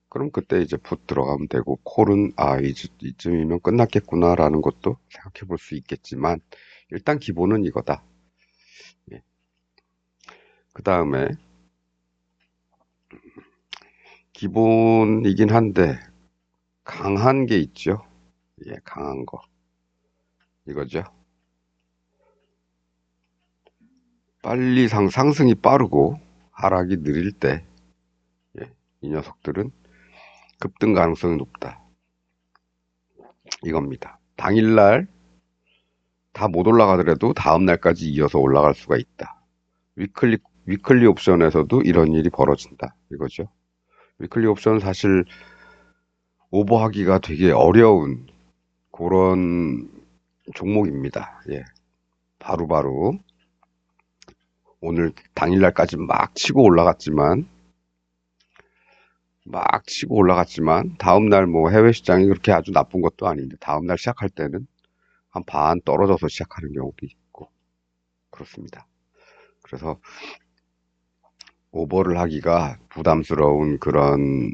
그럼 그때 이제 풋 들어가면 되고, 콜은, 이쯤이면 끝났겠구나라는 것도 생각해 볼 수 있겠지만, 일단 기본은 이거다. 예. 그 다음에, 기본이긴 한데, 강한 게 있죠. 예, 강한 거. 이거죠. 상승이 빠르고, 하락이 느릴 때, 예, 이 녀석들은 급등 가능성이 높다. 이겁니다. 당일날 다 못 올라가더라도 다음날까지 이어서 올라갈 수가 있다. 위클리 옵션에서도 이런 일이 벌어진다. 이거죠. 위클리 옵션은 사실 오버하기가 되게 어려운 그런 종목입니다. 예. 바로바로 오늘 당일날까지 막 치고 올라갔지만 다음날 뭐 해외 시장이 그렇게 아주 나쁜 것도 아닌데 다음날 시작할 때는 한 반 떨어져서 시작하는 경우도 있고 그렇습니다. 그래서 오버를 하기가 부담스러운 그런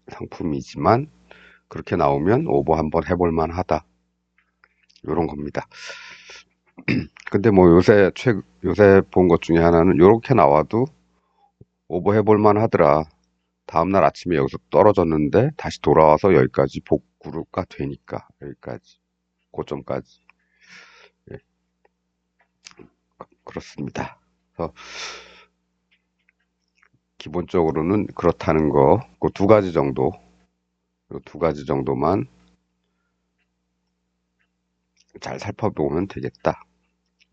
상품이지만 그렇게 나오면 오버 한번 해볼 만하다. 이런 겁니다. 근데 뭐 요새 본 것 중에 하나는 요렇게 나와도 오버 해볼 만하더라. 다음날 아침에 여기서 떨어졌는데 다시 돌아와서 여기까지 복구가 되니까 여기까지 고점까지. 예, 그렇습니다. 그래서 기본적으로는 그렇다는 거, 그 두 가지 정도, 두 가지 정도만 잘 살펴보면 되겠다.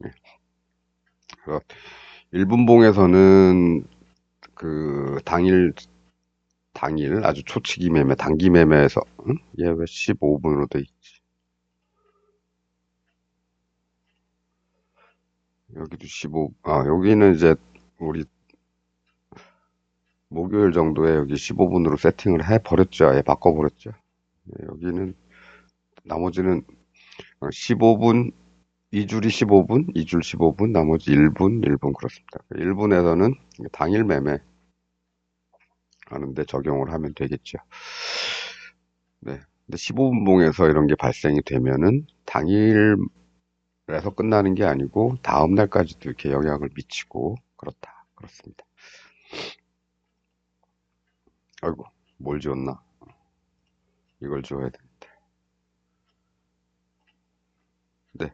예. 그래서 일분봉에서는 그 당일 아주 초치기 매매, 단기 매매에서 응? 얘 왜 15분으로 돼 있지? 여기도 여기는 이제 우리 목요일 정도에 여기 15분으로 세팅을 해 버렸죠. 아예 바꿔 버렸죠. 여기는 나머지는 15분, 2줄이 15분, 2줄 15분, 나머지 1분, 1분 그렇습니다. 1분에서는 당일 매매 하는데 적용을 하면 되겠죠. 네. 근데 15분 봉에서 이런 게 발생이 되면은 당일에서 끝나는 게 아니고 다음 날까지도 이렇게 영향을 미치고 그렇다. 그렇습니다. 아이고, 뭘 지웠나? 이걸 지워야 되는데. 네.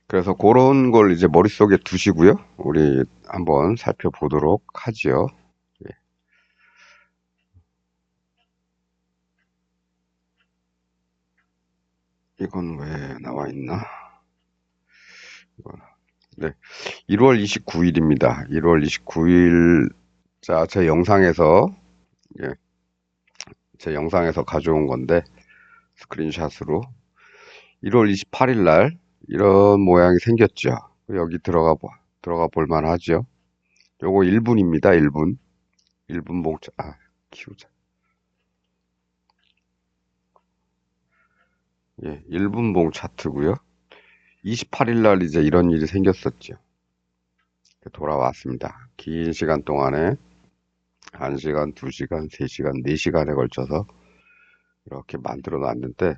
그래서 그런 걸 이제 머릿속에 두시고요. 우리 한번 살펴보도록 하지요. 예. 이건 왜 나와 있나? 네. 1월 29일입니다. 1월 29일, 자, 예, 제 영상에서 가져온 건데, 스크린샷으로. 1월 28일 날, 이런 모양이 생겼죠. 여기 들어가 볼 만하죠. 요거 1분입니다, 1분. 1분 봉차, 키우자. 예, 1분 봉 차트고요. 28일 날 이제 이런 일이 생겼었죠. 돌아왔습니다. 긴 시간 동안에 1시간, 2시간, 3시간, 4시간에 걸쳐서 이렇게 만들어 놨는데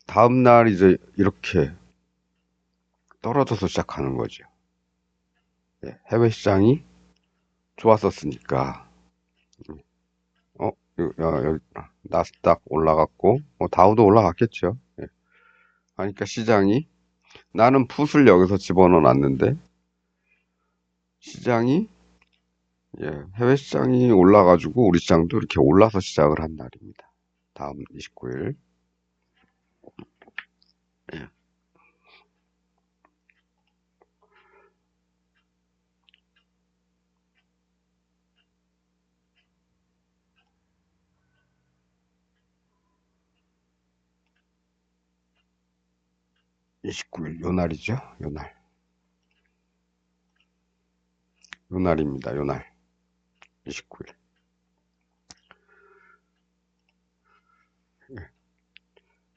다음날 이제 이렇게 떨어져서 시작하는 거죠. 예, 해외 시장이 좋았었으니까 어, 여기 나스닥 올라갔고 다우도 올라갔겠죠. 예. 하니까 시장이 나는 풋을 여기서 집어넣어 놨는데 시장이 해외 시장이 올라가지고 우리 시장도 이렇게 올라서 시작을 한 날입니다. 다음 29일. 예. 29일 요 날이죠. 요 날. 요 날입니다. 요 날. 29일.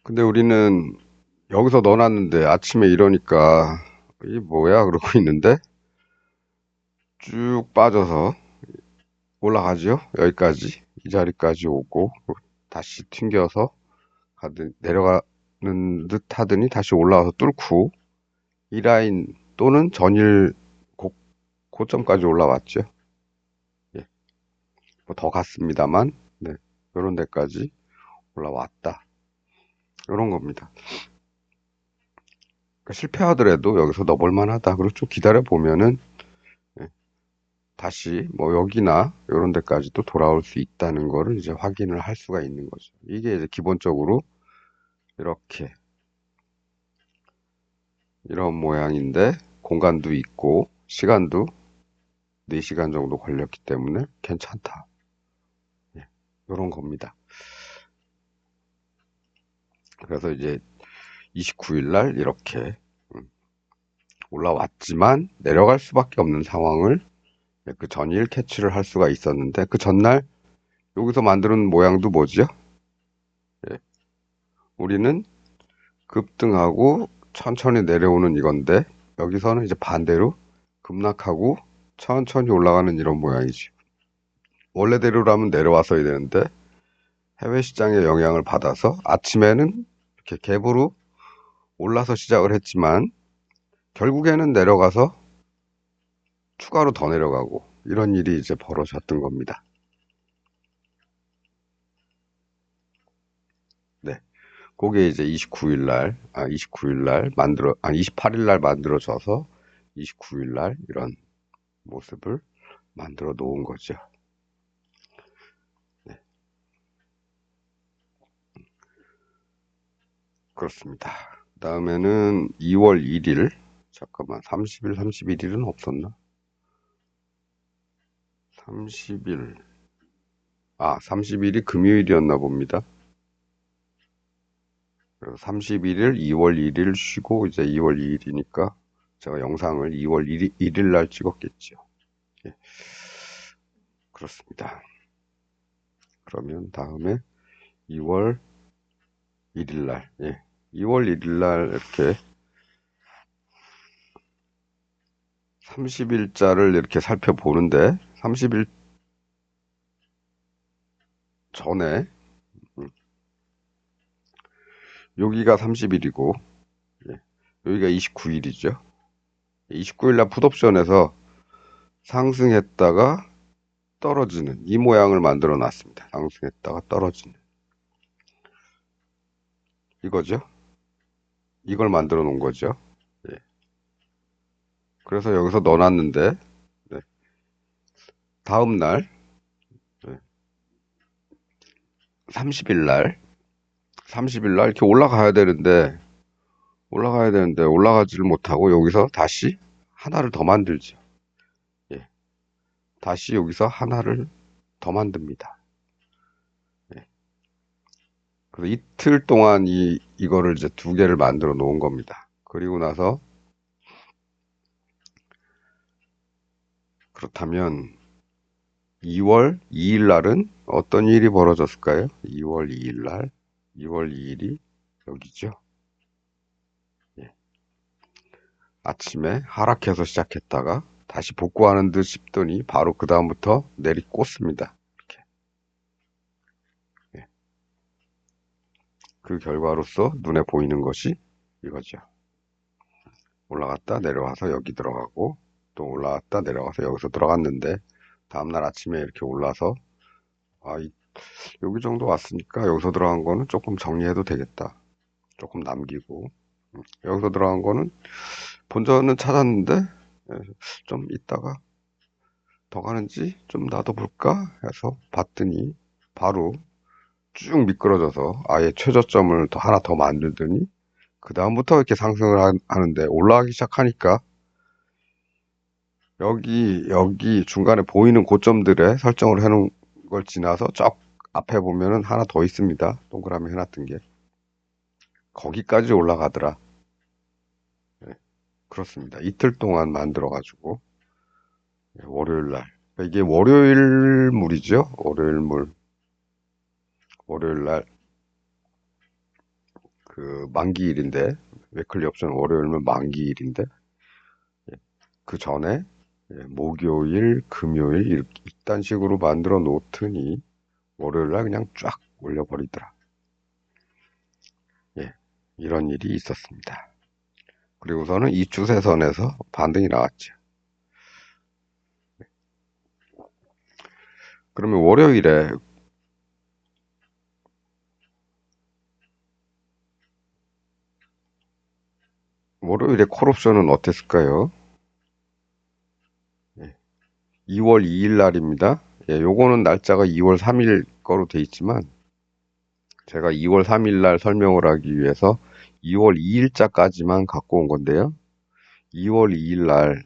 근데 우리는 여기서 넣어놨는데 아침에 이러니까 이게 뭐야? 그러고 있는데 쭉 빠져서 올라가죠. 여기까지. 이 자리까지 오고 다시 튕겨서 내려가는 듯 하더니 다시 올라와서 뚫고 이 라인 또는 전일 고점까지 올라왔죠. 예. 뭐 더 갔습니다만, 네. 요런 데까지 올라왔다. 요런 겁니다. 그러니까 실패하더라도 여기서 넣어볼 만하다. 그리고 좀 기다려 보면은, 예. 다시 뭐 여기나 요런 데까지도 돌아올 수 있다는 거를 이제 확인을 할 수가 있는 거죠. 이게 이제 기본적으로 이렇게 이런 모양인데 공간도 있고 시간도 4시간 정도 걸렸기 때문에 괜찮다. 예, 이런 겁니다. 그래서 이제 29일 날 이렇게 올라왔지만 내려갈 수밖에 없는 상황을 그 전일 캐치를 할 수가 있었는데 그 전날 여기서 만드는 모양도 뭐죠? 예, 우리는 급등하고 천천히 내려오는 이건데 여기서는 이제 반대로 급락하고 천천히 올라가는 이런 모양이죠. 원래대로라면 내려왔어야 되는데 해외 시장의 영향을 받아서 아침에는 이렇게 갭으로 올라서 시작을 했지만 결국에는 내려가서 추가로 더 내려가고 이런 일이 이제 벌어졌던 겁니다. 네. 그게 이제 29일 날 28일 날 만들어져서 29일 날 이런 모습을 만들어 놓은 거죠. 네. 그렇습니다. 그 다음에는 2월 1일, 잠깐만, 30일, 31일은 없었나? 30일, 30일이 금요일이었나 봅니다. 그래서 31일, 2월 1일 쉬고 이제 2월 2일이니까 제가 영상을 2월 1일 날 찍었겠죠. 예, 그렇습니다. 그러면 다음에 2월 1일 날, 2월 1일 날 이렇게 30일자를 이렇게 살펴보는데 30일 전에 여기가 30일이고 여기가 29일이죠. 29일 날 풋옵션에서 상승했다가 떨어지는 이 모양을 만들어 놨습니다. 상승했다가 떨어지는 이거죠. 이걸 만들어 놓은 거죠. 예. 그래서 여기서 넣어놨는데 네. 다음 날 30일 날 30일 날 이렇게 올라가야 되는데 올라가지를 못하고 여기서 다시 하나를 더 만들죠. 예. 다시 여기서 하나를 더 만듭니다. 예. 그래서 이틀 동안 이거를 이제 두 개를 만들어 놓은 겁니다. 그리고 나서 그렇다면 2월 2일 날은 어떤 일이 벌어졌을까요? 2월 2일 날, 2월 2일이 여기죠. 예. 아침에 하락해서 시작했다가 다시 복구하는 듯 싶더니 바로 그 다음부터 내리꽂습니다. 이렇게. 예. 그 결과로서 눈에 보이는 것이 이거죠. 올라갔다 내려와서 여기 들어가고 또 올라갔다 내려와서 여기서 들어갔는데 다음날 아침에 이렇게 올라서 여기 정도 왔으니까 여기서 들어간 거는 조금 정리해도 되겠다. 조금 남기고 여기서 들어간 거는 본전은 찾았는데 좀 있다가 더 가는지 좀 놔둬볼까 해서 봤더니 바로 쭉 미끄러져서 아예 최저점을 하나 더 만들더니 그 다음부터 이렇게 상승을 하는데 올라가기 시작하니까 여기 중간에 보이는 고점들에 설정을 해놓은 걸 지나서 쫙 앞에 보면은 하나 더 있습니다. 동그라미 해놨던 게. 거기까지 올라가더라. 그렇습니다. 이틀 동안 만들어가지고 월요일 날 이게 월요일물이죠. 월요일물 월요일 날 그 만기일인데 웨클리 옵션 월요일은 만기일인데 그 전에 목요일, 금요일 이딴 식으로 만들어 놓더니 월요일 날 그냥 쫙 올려버리더라. 예, 이런 일이 있었습니다. 그리고서는 이 추세선에서 반등이 나왔죠. 그러면 월요일에 콜옵션은 어땠을까요? 예, 2월 2일 날입니다. 예, 요거는 날짜가 2월 3일 거로 돼 있지만 제가 2월 3일 날 설명을 하기 위해서 2월 2일자까지만 갖고 온 건데요. 2월 2일 날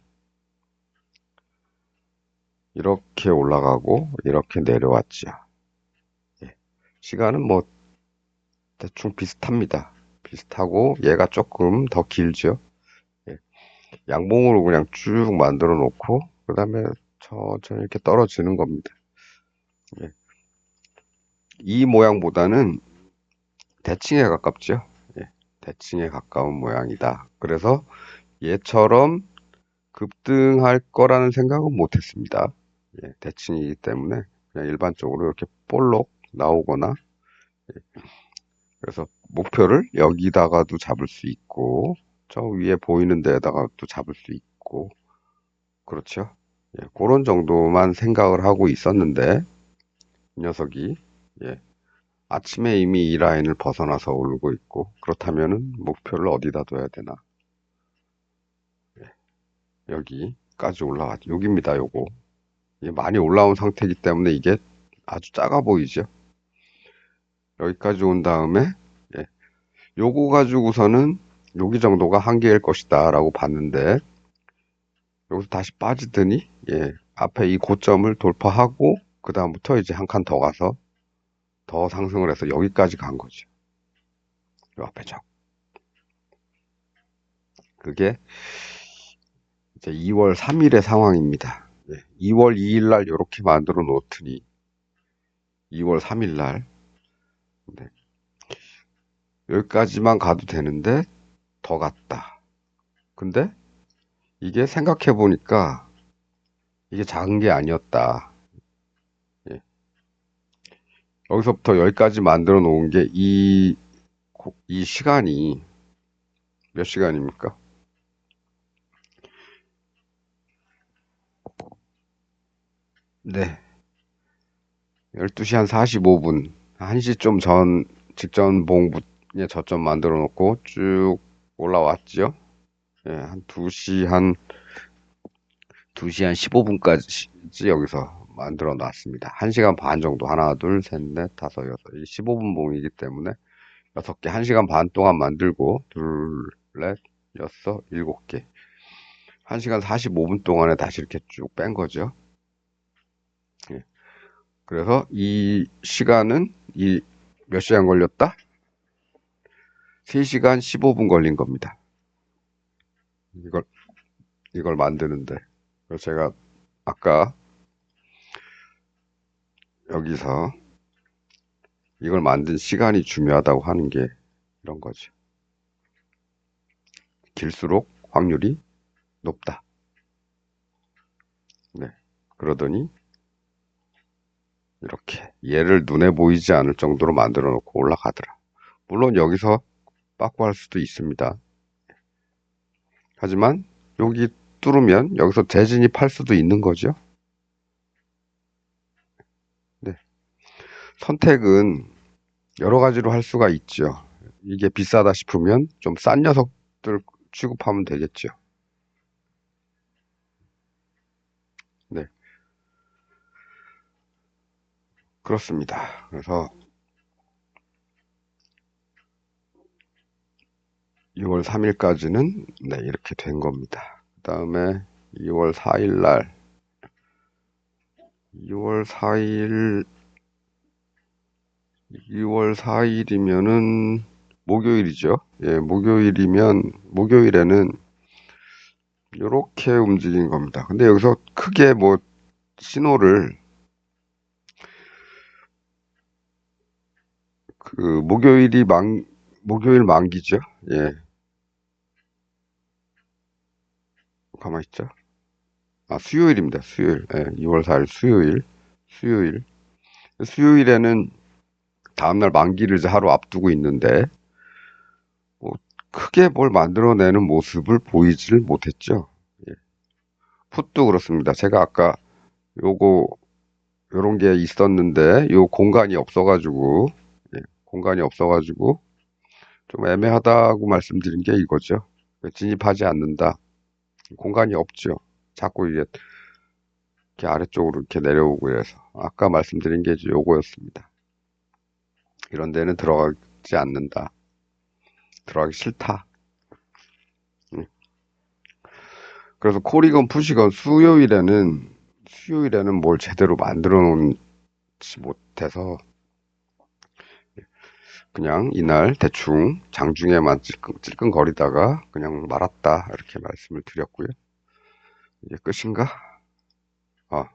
이렇게 올라가고 이렇게 내려왔죠. 예, 시간은 뭐 대충 비슷합니다. 비슷하고 얘가 조금 더 길죠. 예, 양봉으로 그냥 쭉 만들어 놓고 그 다음에 천천히 이렇게 떨어지는 겁니다. 예, 이 모양보다는 대칭에 가깝죠. 예, 대칭에 가까운 모양이다. 그래서 얘처럼 급등할 거라는 생각은 못 했습니다. 예, 대칭이기 때문에 그냥 일반적으로 이렇게 볼록 나오거나 그래서 목표를 여기다가도 잡을 수 있고 저 위에 보이는 데다가 또 잡을 수 있고 그렇죠. 예, 그런 정도만 생각을 하고 있었는데 이 녀석이 예, 아침에 이미 이 라인을 벗어나서 오르고 있고 그렇다면은 목표를 어디다 둬야 되나? 여기까지 올라왔죠. 여기입니다. 요거. 이게 많이 올라온 상태이기 때문에 이게 아주 작아 보이죠. 여기까지 온 다음에 예, 요거 가지고서는 여기 정도가 한계일 것이다 라고 봤는데 여기서 다시 빠지더니 예, 앞에 이 고점을 돌파하고 그 다음부터 이제 한 칸 더 가서 더 상승을 해서 여기까지 간 거죠. 요 앞에 적. 그게 이제 2월 3일의 상황입니다. 예, 2월 2일 날 이렇게 만들어 놓더니 2월 3일 날 네, 여기까지만 가도 되는데 더 갔다. 근데 이게 생각해 보니까 이게 작은 게 아니었다. 예, 여기서부터 여기까지 만들어 놓은 게 이 시간이 몇 시간입니까? 네. 12시 한 45분. 1시 좀 직전 봉에 저점 만들어 놓고 쭉 올라왔죠. 예, 한 2시 한 15분까지 여기서 만들어 놨습니다. 1시간 반 정도. 하나, 둘, 셋, 넷, 다섯, 여섯. 이 15분 봉이기 때문에 6개. 1시간 반 동안 만들고 둘, 넷, 여섯, 7개. 1시간 45분 동안에 다시 이렇게 쭉 뺀 거죠. 예. 그래서 이 시간은 몇 시간 걸렸다? 3시간 15분 걸린 겁니다. 이걸, 이걸 만드는데. 그래서 제가 아까 여기서 이걸 만든 시간이 중요하다고 하는 게 이런 거죠. 길수록 확률이 높다. 네. 그러더니 이렇게 얘를 눈에 보이지 않을 정도로 만들어 놓고 올라가더라. 물론 여기서 빠꾸 할 수도 있습니다. 하지만 여기 뚫으면 여기서 재진입할 수도 있는 거죠. 네. 선택은 여러 가지로 할 수가 있죠. 이게 비싸다 싶으면 좀 싼 녀석들 취급하면 되겠죠. 네. 그렇습니다. 그래서 2월 3일까지는 네, 이렇게 된 겁니다. 그 다음에 2월 4일 날 2월 4일 2월 4일이면은 목요일이죠. 예, 목요일에는 요렇게 움직인 겁니다. 근데 여기서 크게 뭐 신호를 그 목요일 만기죠. 예. 가만 있죠. 아, 수요일입니다. 수요일. 예, 2월 4일 수요일. 수요일. 수요일에는 다음날 만기를 이제 하루 앞두고 있는데 뭐 크게 뭘 만들어내는 모습을 보이지를 못했죠. 예. 풋도 그렇습니다. 제가 아까 요거 요런 게 있었는데 요 공간이 없어가지고 예, 공간이 없어가지고 좀 애매하다고 말씀드린 게 이거죠. 진입하지 않는다. 공간이 없죠. 자꾸 이렇게 아래쪽으로 이렇게 내려오고 해서 아까 말씀드린 게 이제 요거였습니다. 이런 데는 들어가지 않는다. 들어가기 싫다. 음. 그래서 콜이건 푸시건 수요일에는 뭘 제대로 만들어 놓지 못해서 그냥 이날 대충 장중에만 찔끔거리다가 그냥 말았다. 이렇게 말씀을 드렸고요. 이게 끝인가? 아,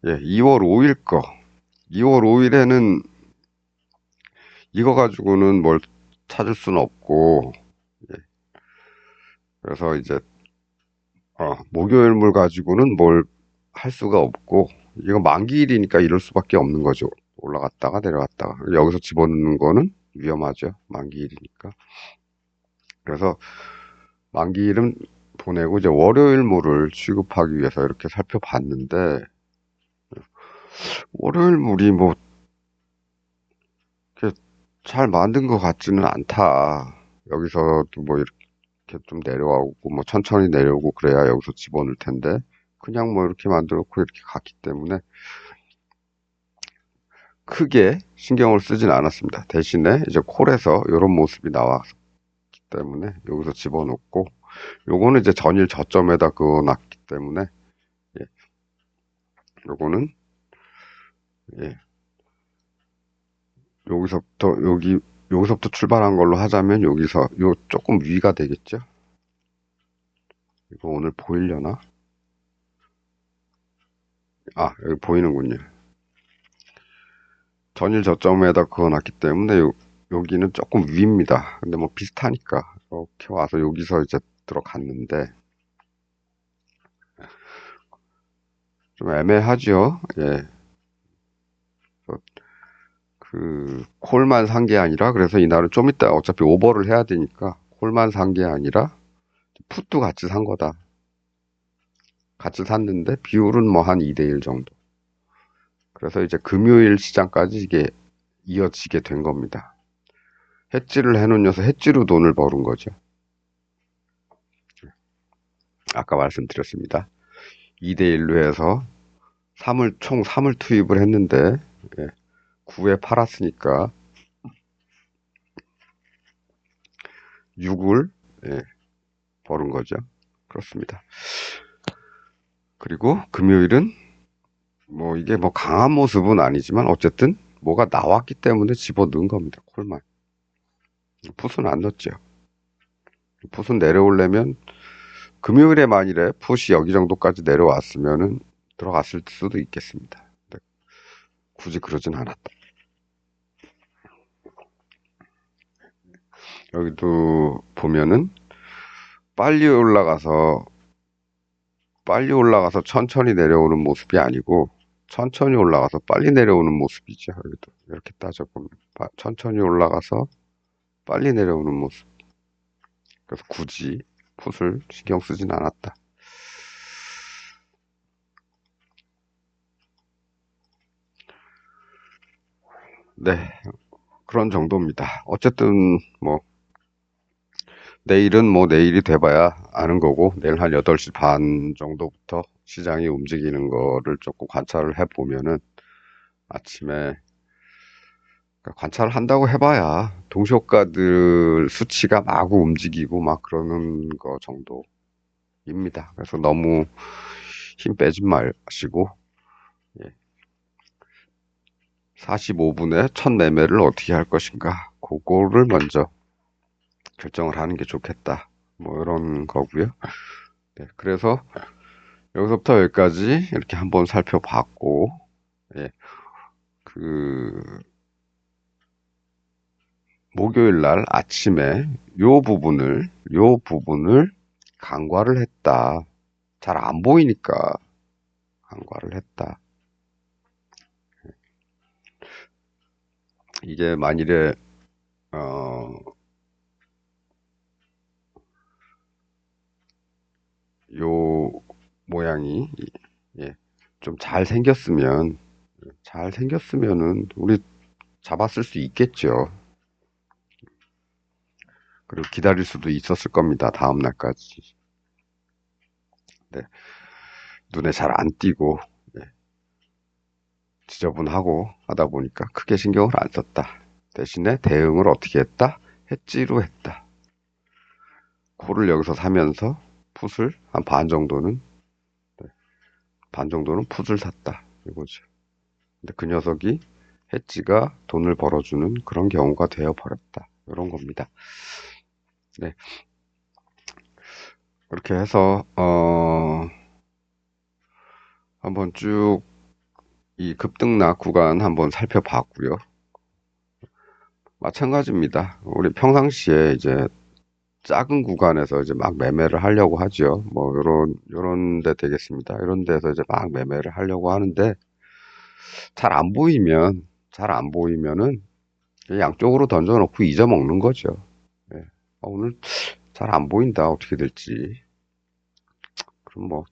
예, 2월 5일 거. 2월 5일에는 이거 가지고는 뭘 찾을 수는 없고, 예, 그래서 이제, 목요일물 가지고는 뭘 할 수가 없고, 이거 만기일이니까 이럴 수밖에 없는 거죠. 올라갔다가 내려갔다가. 여기서 집어넣는 거는 위험하죠. 만기일이니까. 그래서 만기일은 보내고 이제 월요일물을 취급하기 위해서 이렇게 살펴봤는데, 월요일물이 뭐, 이렇게 잘 만든 것 같지는 않다. 여기서도 뭐 이렇게 좀 내려오고, 뭐 천천히 내려오고 그래야 여기서 집어넣을 텐데, 그냥 뭐 이렇게 만들어 놓고 이렇게 갔기 때문에 크게 신경을 쓰진 않았습니다. 대신에 이제 콜에서 이런 모습이 나왔기 때문에 여기서 집어넣고, 요거는 이제 전일 저점에다 그어놨기 때문에, 예, 요거는, 예, 여기서부터 출발한 걸로 하자면 여기서 요 조금 위가 되겠죠? 이거 오늘 보이려나? 아, 여기 보이는군요. 전일 저점에다 그어놨기 때문에 여기는 조금 위입니다. 근데 뭐 비슷하니까 이렇게 와서 여기서 이제 들어갔는데 좀 애매하죠. 예. 그 콜만 산 게 아니라 그래서 이날은 좀 이따 어차피 오버를 해야 되니까 콜만 산 게 아니라 풋도 같이 산 거다. 같이 샀는데 비율은 뭐 한 2대1 정도. 그래서 이제 금요일 시장까지 이게 이어지게 된 겁니다. 해지를 해놓으면서 해지로 돈을 벌은 거죠. 아까 말씀드렸습니다. 2대1로 해서 총 3을 투입을 했는데 9에 팔았으니까 6을 벌은 거죠. 그렇습니다. 그리고 금요일은 뭐 이게 뭐 강한 모습은 아니지만 어쨌든 뭐가 나왔기 때문에 집어넣은 겁니다. 콜만. 풋은 안 넣었죠. 풋은 내려오려면 금요일에 만일에 풋이 여기 정도까지 내려왔으면은 들어갔을 수도 있겠습니다. 근데 굳이 그러진 않았다. 여기도 보면은 빨리 올라가서 천천히 내려오는 모습이 아니고 천천히 올라가서 빨리 내려오는 모습이죠. 여기도 이렇게 따져보면 천천히 올라가서 빨리 내려오는 모습. 그래서 굳이 풋을 신경 쓰진 않았다. 네, 그런 정도입니다. 어쨌든 뭐 내일은 뭐 내일이 돼봐야 아는 거고 내일 한 8시 반 정도부터 시장이 움직이는 거를 조금 관찰을 해보면은 아침에 관찰을 한다고 해봐야 동시효과들 수치가 마구 움직이고 막 그러는 거 정도입니다. 그래서 너무 힘 빼지 마시고 45분에 첫 매매를 어떻게 할 것인가 그거를 먼저 결정을 하는 게 좋겠다. 뭐 이런 거고요. 네, 그래서 여기서부터 여기까지 이렇게 한번 살펴봤고, 예, 그 목요일 날 아침에 요 부분을 간과를 했다. 잘 안 보이니까 간과를 했다. 이게 만일에 어, 요 모양이 예, 좀 잘 생겼으면은 우리 잡았을 수 있겠죠. 그리고 기다릴 수도 있었을 겁니다. 다음 날까지. 네, 눈에 잘 안 띄고 예, 지저분하고 하다 보니까 크게 신경을 안 썼다. 대신에 대응을 어떻게 했다? 해지로 했다. 코를 여기서 사면서 풋을 한 반 정도는 풋을 샀다. 이거죠. 근데 그 녀석이 해지가 돈을 벌어주는 그런 경우가 되어 버렸다. 이런 겁니다. 네. 그렇게 해서 한번 쭉 이 급등락 구간 한번 살펴봤고요. 마찬가지입니다. 우리 평상시에 이제 작은 구간에서 이제 막 매매를 하려고 하죠. 뭐 요런 데 되겠습니다. 이런 데서 이제 막 매매를 하려고 하는데 잘 안 보이면은 양쪽으로 던져놓고 잊어먹는 거죠. 예. 오늘 잘 안 보인다. 어떻게 될지. 그럼 뭐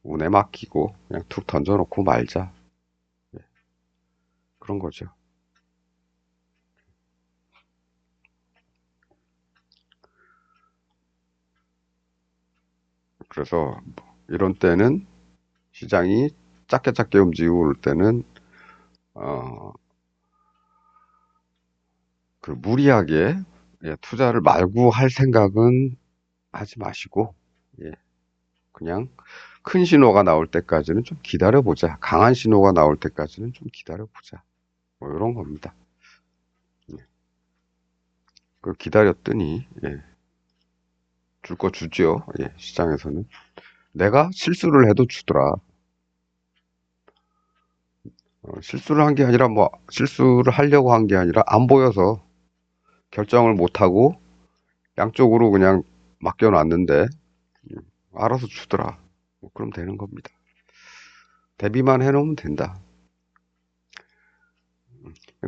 운에 맡기고 그냥 툭 던져놓고 말자. 예. 그런 거죠. 그래서 이런 때는 시장이 작게 작게 움직이고 그럴 때는 어, 그 무리하게 예, 투자를 말고 할 생각은 하지 마시고 예, 그냥 큰 신호가 나올 때까지는 좀 기다려보자. 강한 신호가 나올 때까지는 좀 기다려보자. 뭐 이런 겁니다. 예. 그 기다렸더니 예, 줄 거 주죠. 예, 시장에서는 내가 실수를 해도 주더라. 실수를 한 게 아니라 뭐 실수를 하려고 한 게 아니라 안 보여서 결정을 못 하고 양쪽으로 그냥 맡겨놨는데 알아서 주더라. 뭐 그럼 되는 겁니다. 대비만 해놓으면 된다.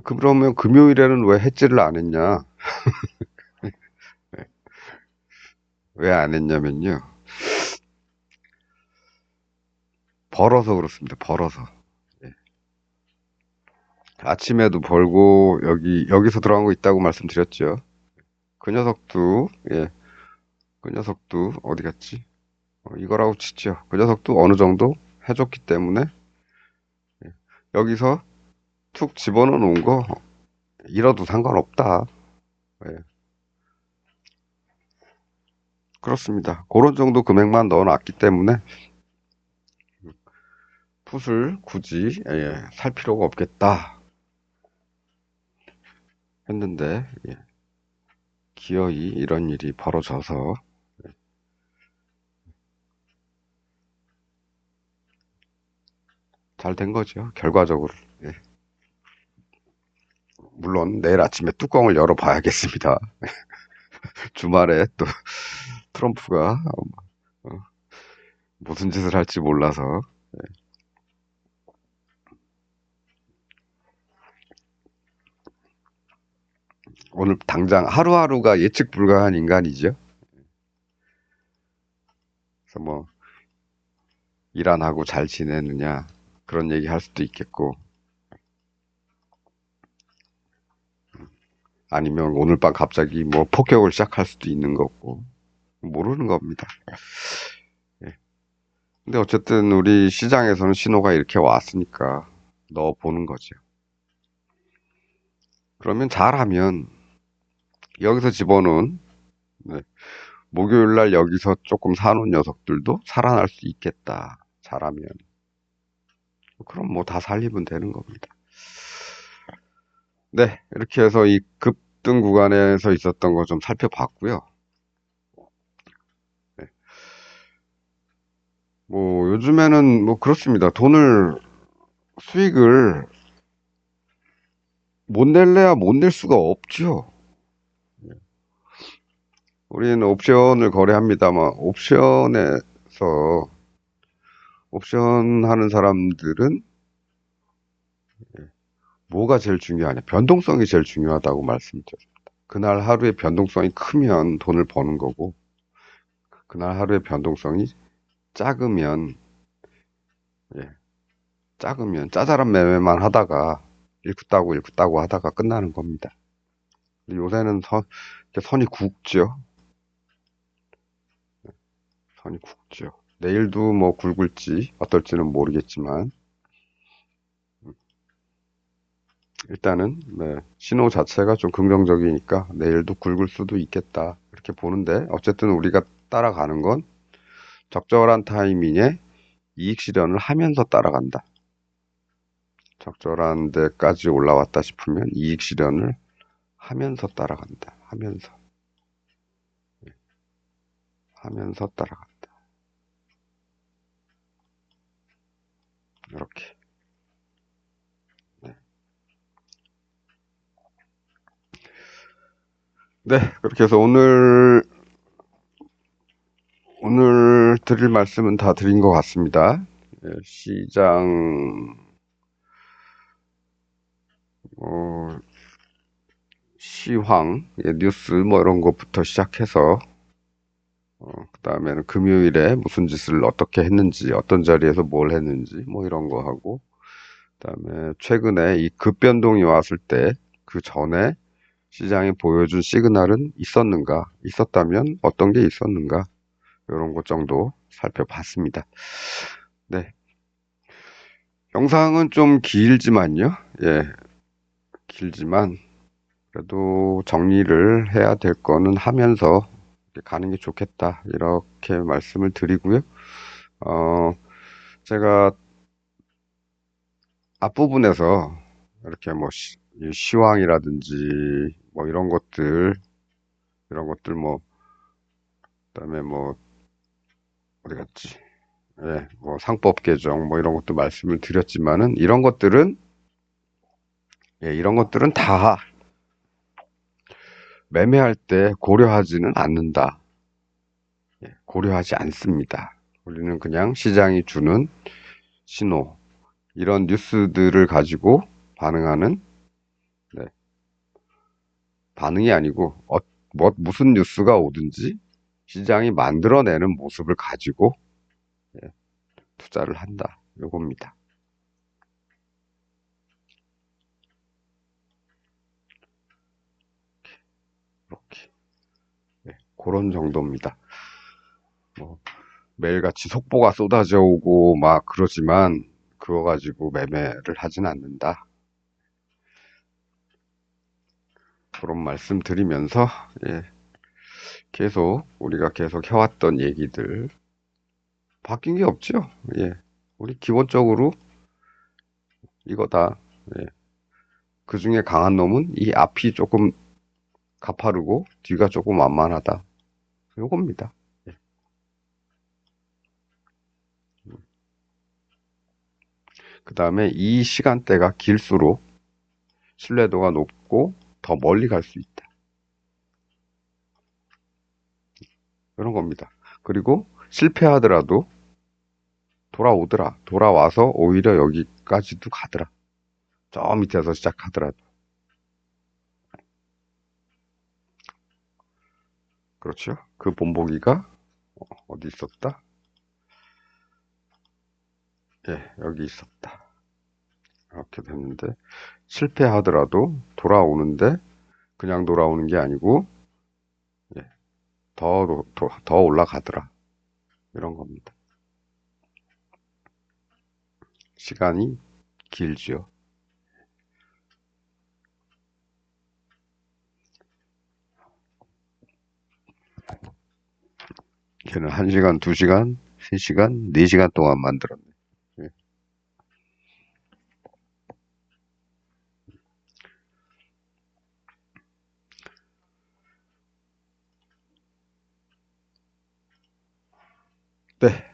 그러면 금요일에는 왜 해지를 안 했냐? 왜 안 했냐면요. 벌어서 그렇습니다. 벌어서. 예. 아침에도 벌고 여기서 들어간 거 있다고 말씀드렸죠. 그 녀석도 예, 그 녀석도 어디 갔지? 이거라고 치죠. 그 녀석도 어느 정도 해줬기 때문에 예, 여기서 툭 집어넣어 놓은 거 잃어도 상관없다. 예, 그렇습니다. 그런 정도 금액만 넣어놨기 때문에 풋을 굳이 예, 살 필요가 없겠다 했는데 예, 기어이 이런 일이 벌어져서 잘 된 거죠. 결과적으로. 예. 물론 내일 아침에 뚜껑을 열어봐야겠습니다. 주말에 또 트럼프가 무슨 짓을 할지 몰라서 오늘 당장 하루하루가 예측 불가한 인간이죠. 그래서 뭐 일 안 하고 잘 지내느냐 그런 얘기 할 수도 있겠고 아니면 오늘 밤 갑자기 뭐 폭격을 시작할 수도 있는 거고 모르는 겁니다. 예. 근데 어쨌든 우리 시장에서는 신호가 이렇게 왔으니까 넣어 보는 거죠. 그러면 잘하면 여기서 집어넣은 네, 목요일 날 여기서 조금 사놓은 녀석들도 살아날 수 있겠다. 잘하면. 그럼 뭐 다 살리면 되는 겁니다. 네, 이렇게 해서 이 급등 구간에서 있었던 거 좀 살펴봤고요. 네, 뭐 요즘에는 뭐 그렇습니다. 돈을 수익을 못 낼래야 못 낼 수가 없죠. 우리는 옵션을 거래합니다만 옵션에서 옵션 하는 사람들은 뭐가 제일 중요하냐? 변동성이 제일 중요하다고 말씀드렸습니다. 그날 하루의 변동성이 크면 돈을 버는 거고, 그날 하루의 변동성이 작으면, 예, 작으면 짜잘한 매매만 하다가 일쿠 따고 하다가 끝나는 겁니다. 근데 요새는 이렇게 선이 굵죠. 선이 굵죠. 내일도 뭐 굵을지 어떨지는 모르겠지만, 일단은 네, 신호 자체가 좀 긍정적이니까 내일도 굵을 수도 있겠다 이렇게 보는데 어쨌든 우리가 따라가는 건 적절한 타이밍에 이익 실현을 하면서 따라간다. 적절한 데까지 올라왔다 싶으면 이익 실현을 하면서 따라간다. 하면서 따라간다. 이렇게. 네. 네, 그렇게 해서 오늘 드릴 말씀은 다 드린 것 같습니다. 예, 시장 어, 시황, 예, 뉴스 뭐 이런 것부터 시작해서 그다음에는 금요일에 무슨 짓을 어떻게 했는지, 어떤 자리에서 뭘 했는지 뭐 이런 거 하고 그다음에 최근에 이 급변동이 왔을 때 그 전에 시장이 보여준 시그널은 있었는가? 있었다면 어떤 게 있었는가? 이런 것 정도 살펴봤습니다. 네. 영상은 좀 길지만요. 예, 길지만 그래도 정리를 해야 될 거는 하면서 가는 게 좋겠다. 이렇게 말씀을 드리고요. 어, 제가 앞부분에서 이렇게 뭐 이 시황이라든지 뭐 이런 것들 뭐 그다음에 뭐 어디 갔지? 예, 뭐 상법 개정 뭐 이런 것도 말씀을 드렸지만은 이런 것들은 다 매매할 때 고려하지는 않는다. 예, 고려하지 않습니다. 우리는 그냥 시장이 주는 신호, 이런 뉴스들을 가지고 반응하는, 네, 반응이 아니고, 무슨 뉴스가 오든지 시장이 만들어내는 모습을 가지고 예, 투자를 한다. 요겁니다. 이렇게. 예, 그런 정도입니다. 뭐, 매일같이 속보가 쏟아져 오고 막 그러지만, 그거 가지고 매매를 하진 않는다. 그런 말씀 드리면서, 예, 우리가 계속 해왔던 얘기들, 바뀐 게 없죠. 예. 우리 기본적으로 이거다. 예. 그 중에 강한 놈은 이 앞이 조금 가파르고 뒤가 조금 완만하다. 요겁니다. 예. 그 다음에 이 시간대가 길수록 신뢰도가 높고 더 멀리 갈 수 있다. 이런 겁니다. 그리고 실패하더라도 돌아오더라. 돌아와서 오히려 여기까지도 가더라. 저 밑에서 시작하더라도. 그렇죠. 그 본보기가 어디 있었다? 예, 여기 있었다. 이렇게 됐는데 실패하더라도 돌아오는데 그냥 돌아오는 게 아니고 예, 더 올라가더라. 이런 겁니다. 시간이 길죠. 걔는 1시간, 2시간, 3시간, 4시간 동안 만들었네. 예. 네.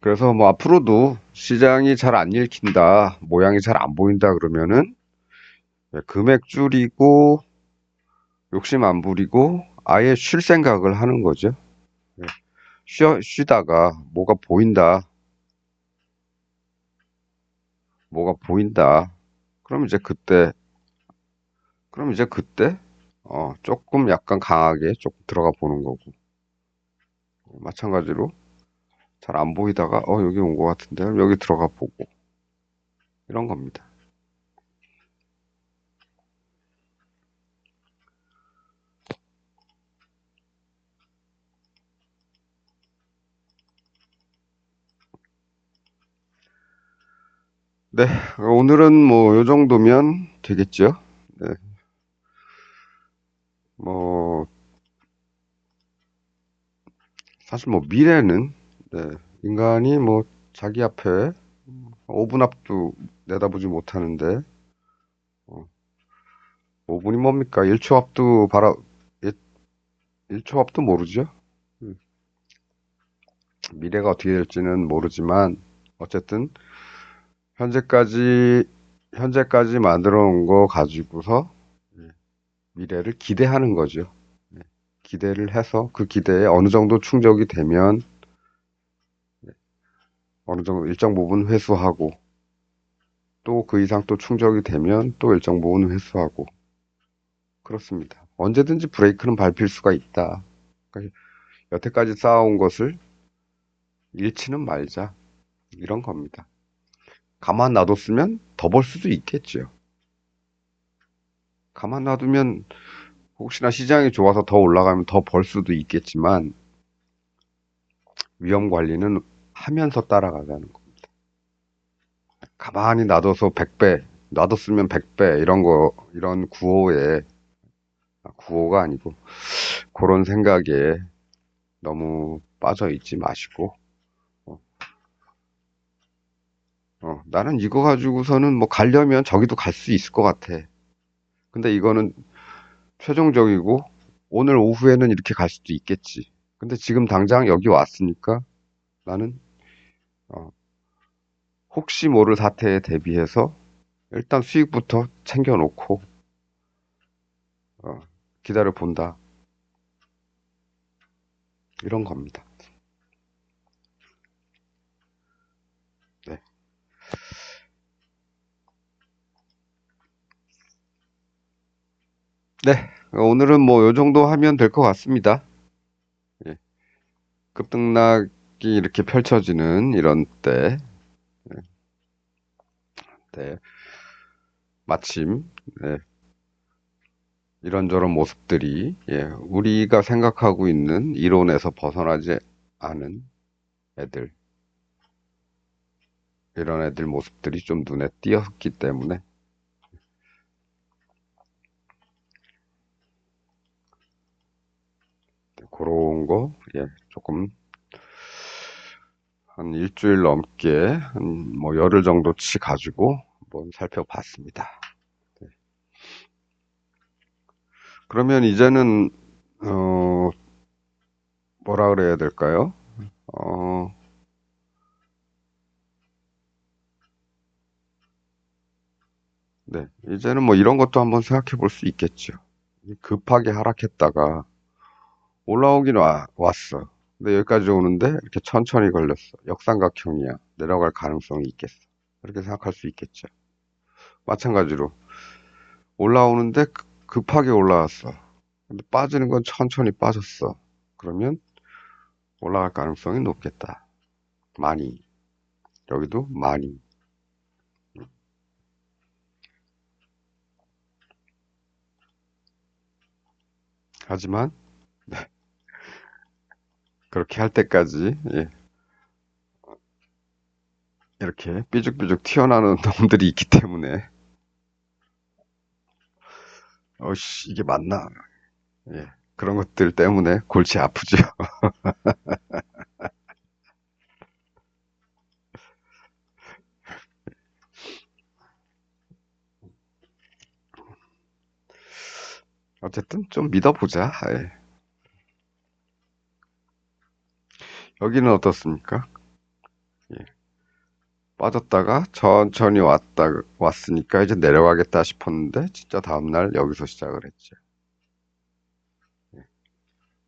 그래서 뭐 앞으로도 시장이 잘 안 읽힌다, 모양이 잘 안 보인다 그러면은 금액 줄이고 욕심 안 부리고 아예 쉴 생각을 하는 거죠. 쉬다가 뭐가 보인다. 그럼 이제 그때, 그럼 이제 그때, 조금 약간 강하게 조금 들어가 보는 거고. 마찬가지로 잘 안 보이다가, 여기 온 것 같은데, 그럼 여기 들어가 보고. 이런 겁니다. 네, 오늘은 뭐, 요 정도면 되겠죠? 네, 뭐, 사실 뭐, 미래는, 네, 인간이 뭐, 자기 앞에 5분 앞도 내다보지 못하는데, 어, 5분이 뭡니까? 1초 앞도 1초 앞도 모르죠? 음, 미래가 어떻게 될지는 모르지만, 어쨌든, 현재까지, 현재까지 만들어 놓은 거 가지고서 미래를 기대하는 거죠. 네, 기대를 해서 그 기대에 어느 정도 충족이 되면 어느 정도 일정 부분 회수하고 또 그 이상 또 충족이 되면 또 일정 부분 회수하고 그렇습니다. 언제든지 브레이크는 밟힐 수가 있다. 그러니까 여태까지 쌓아온 것을 잃지는 말자. 이런 겁니다. 가만 놔뒀으면 더 벌 수도 있겠죠. 가만 놔두면 혹시나 시장이 좋아서 더 올라가면 더 벌 수도 있겠지만 위험 관리는 하면서 따라가자는 거. 가만히 놔둬서 100배, 놔뒀으면 100배 이런 거 이런 구호가 아니고 그런 생각에 너무 빠져 있지 마시고 어, 나는 이거 가지고서는 뭐 가려면 저기도 갈 수 있을 것 같아. 근데 이거는 최종적이고 오늘 오후에는 이렇게 갈 수도 있겠지. 근데 지금 당장 여기 왔으니까 나는 어, 혹시 모를 사태에 대비해서 일단 수익부터 챙겨놓고 어, 기다려 본다. 이런 겁니다. 네. 네. 오늘은 뭐 요 정도 하면 될 것 같습니다. 예. 급등락이 이렇게 펼쳐지는 이런 때, 네. 마침 네. 이런저런 모습들이 우리가 생각하고 있는 이론에서 벗어나지 않은 애들, 이런 애들 모습들이 좀 눈에 띄었기 때문에 그런 거, 조금 한 일주일 넘게 한 뭐 열흘 정도치 가지고 한번 살펴봤습니다. 그러면 이제는 뭐라 그래야 될까요? 어, 네. 이제는 뭐 이런 것도 한번 생각해 볼 수 있겠죠. 급하게 하락했다가 올라오긴 왔어. 근데 여기까지 오는데 이렇게 천천히 걸렸어. 역삼각형이야. 내려갈 가능성이 있겠어. 이렇게 생각할 수 있겠죠. 마찬가지로 올라오는데 급하게 올라왔어. 근데 빠지는 건 천천히 빠졌어. 그러면 올라갈 가능성이 높겠다. 많이. 여기도 많이. 하지만 그렇게 할 때까지 이렇게 삐죽삐죽 튀어나오는 놈들이 있기 때문에 어씨 이게 맞나? 예. 그런 것들 때문에 골치 아프죠. 어쨌든 좀 믿어보자. 예. 여기는 어떻습니까? 빠졌다가 천천히 왔으니까 이제 내려가겠다 싶었는데 진짜 다음날 여기서 시작을 했죠.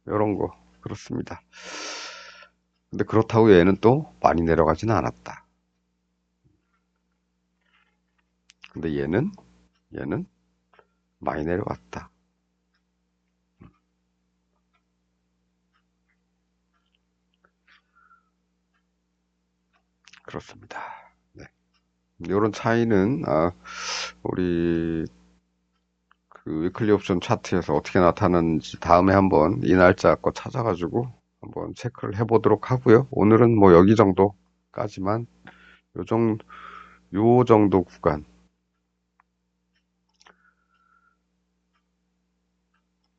이런 거 그렇습니다. 근데 그렇다고 얘는 또 많이 내려가지는 않았다. 근데 얘는 많이 내려갔다. 그렇습니다. 네. 이런 차이는 우리 그 위클리 옵션 차트에서 어떻게 나타나는지 다음에 한번 이 날짜 거 찾아가지고 한번 체크를 해보도록 하고요. 오늘은 뭐 여기 정도까지만 요 정도 요 정도 구간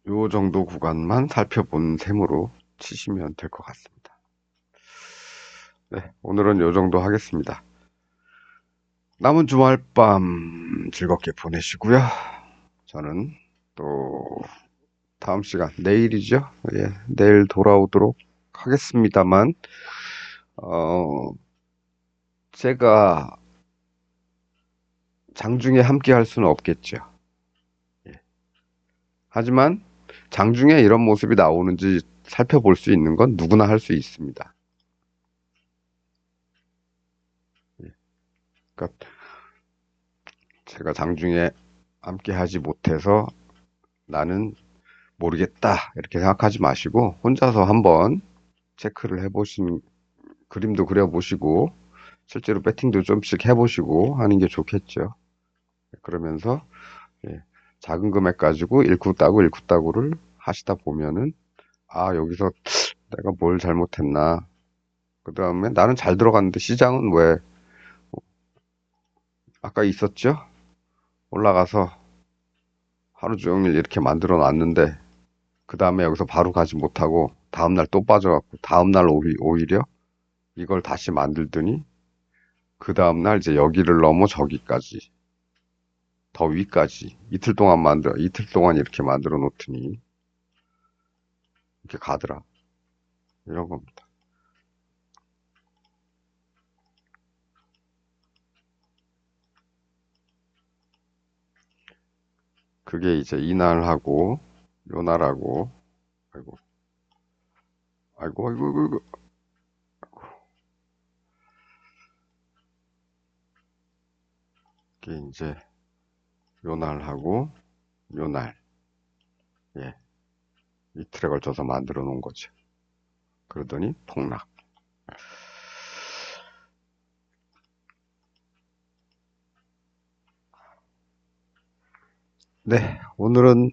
요 정도 구간만 살펴본 셈으로 치시면 될 것 같습니다. 네, 오늘은 요 정도 하겠습니다. 남은 주말 밤 즐겁게 보내시고요. 저는 또 다음 시간 내일이죠. 예, 내일 돌아오도록 하겠습니다만 어, 제가 장중에 함께 할 수는 없겠죠. 예. 하지만 장중에 이런 모습이 나오는지 살펴볼 수 있는 건 누구나 할 수 있습니다. 예. 그러니까 제가 장중에 함께 하지 못해서 나는 모르겠다 이렇게 생각하지 마시고 혼자서 한번 체크를 해보신 그림도 그려보시고 실제로 배팅도 좀씩 해보시고 하는 게 좋겠죠. 그러면서 예, 작은 금액 가지고 일쿠 따고 일쿠 따고를 하시다 보면은 아 여기서 내가 뭘 잘못했나 그 다음에 나는 잘 들어갔는데 시장은 왜 아까 있었죠? 올라가서 하루 종일 이렇게 만들어 놨는데 그 다음에 여기서 바로 가지 못하고 다음날 또 빠져갖고 다음날 오히려 이걸 다시 만들더니 그 다음날 이제 여기를 넘어 저기까지 더 위까지 이틀 동안 이렇게 만들어 놓더니 이렇게 가더라 이런 겁니다. 그게 이제 이날하고 요날하고 아이고 아이고 아이고 아이고 이게 이제 요날하고 요날 예 이틀에 걸쳐서 만들어 놓은 거죠. 그러더니 폭락. 네, 오늘은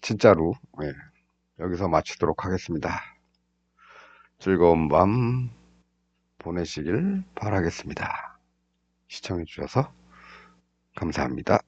진짜로 예, 여기서 마치도록 하겠습니다. 즐거운 밤 보내시길 바라겠습니다. 시청해 주셔서 감사합니다.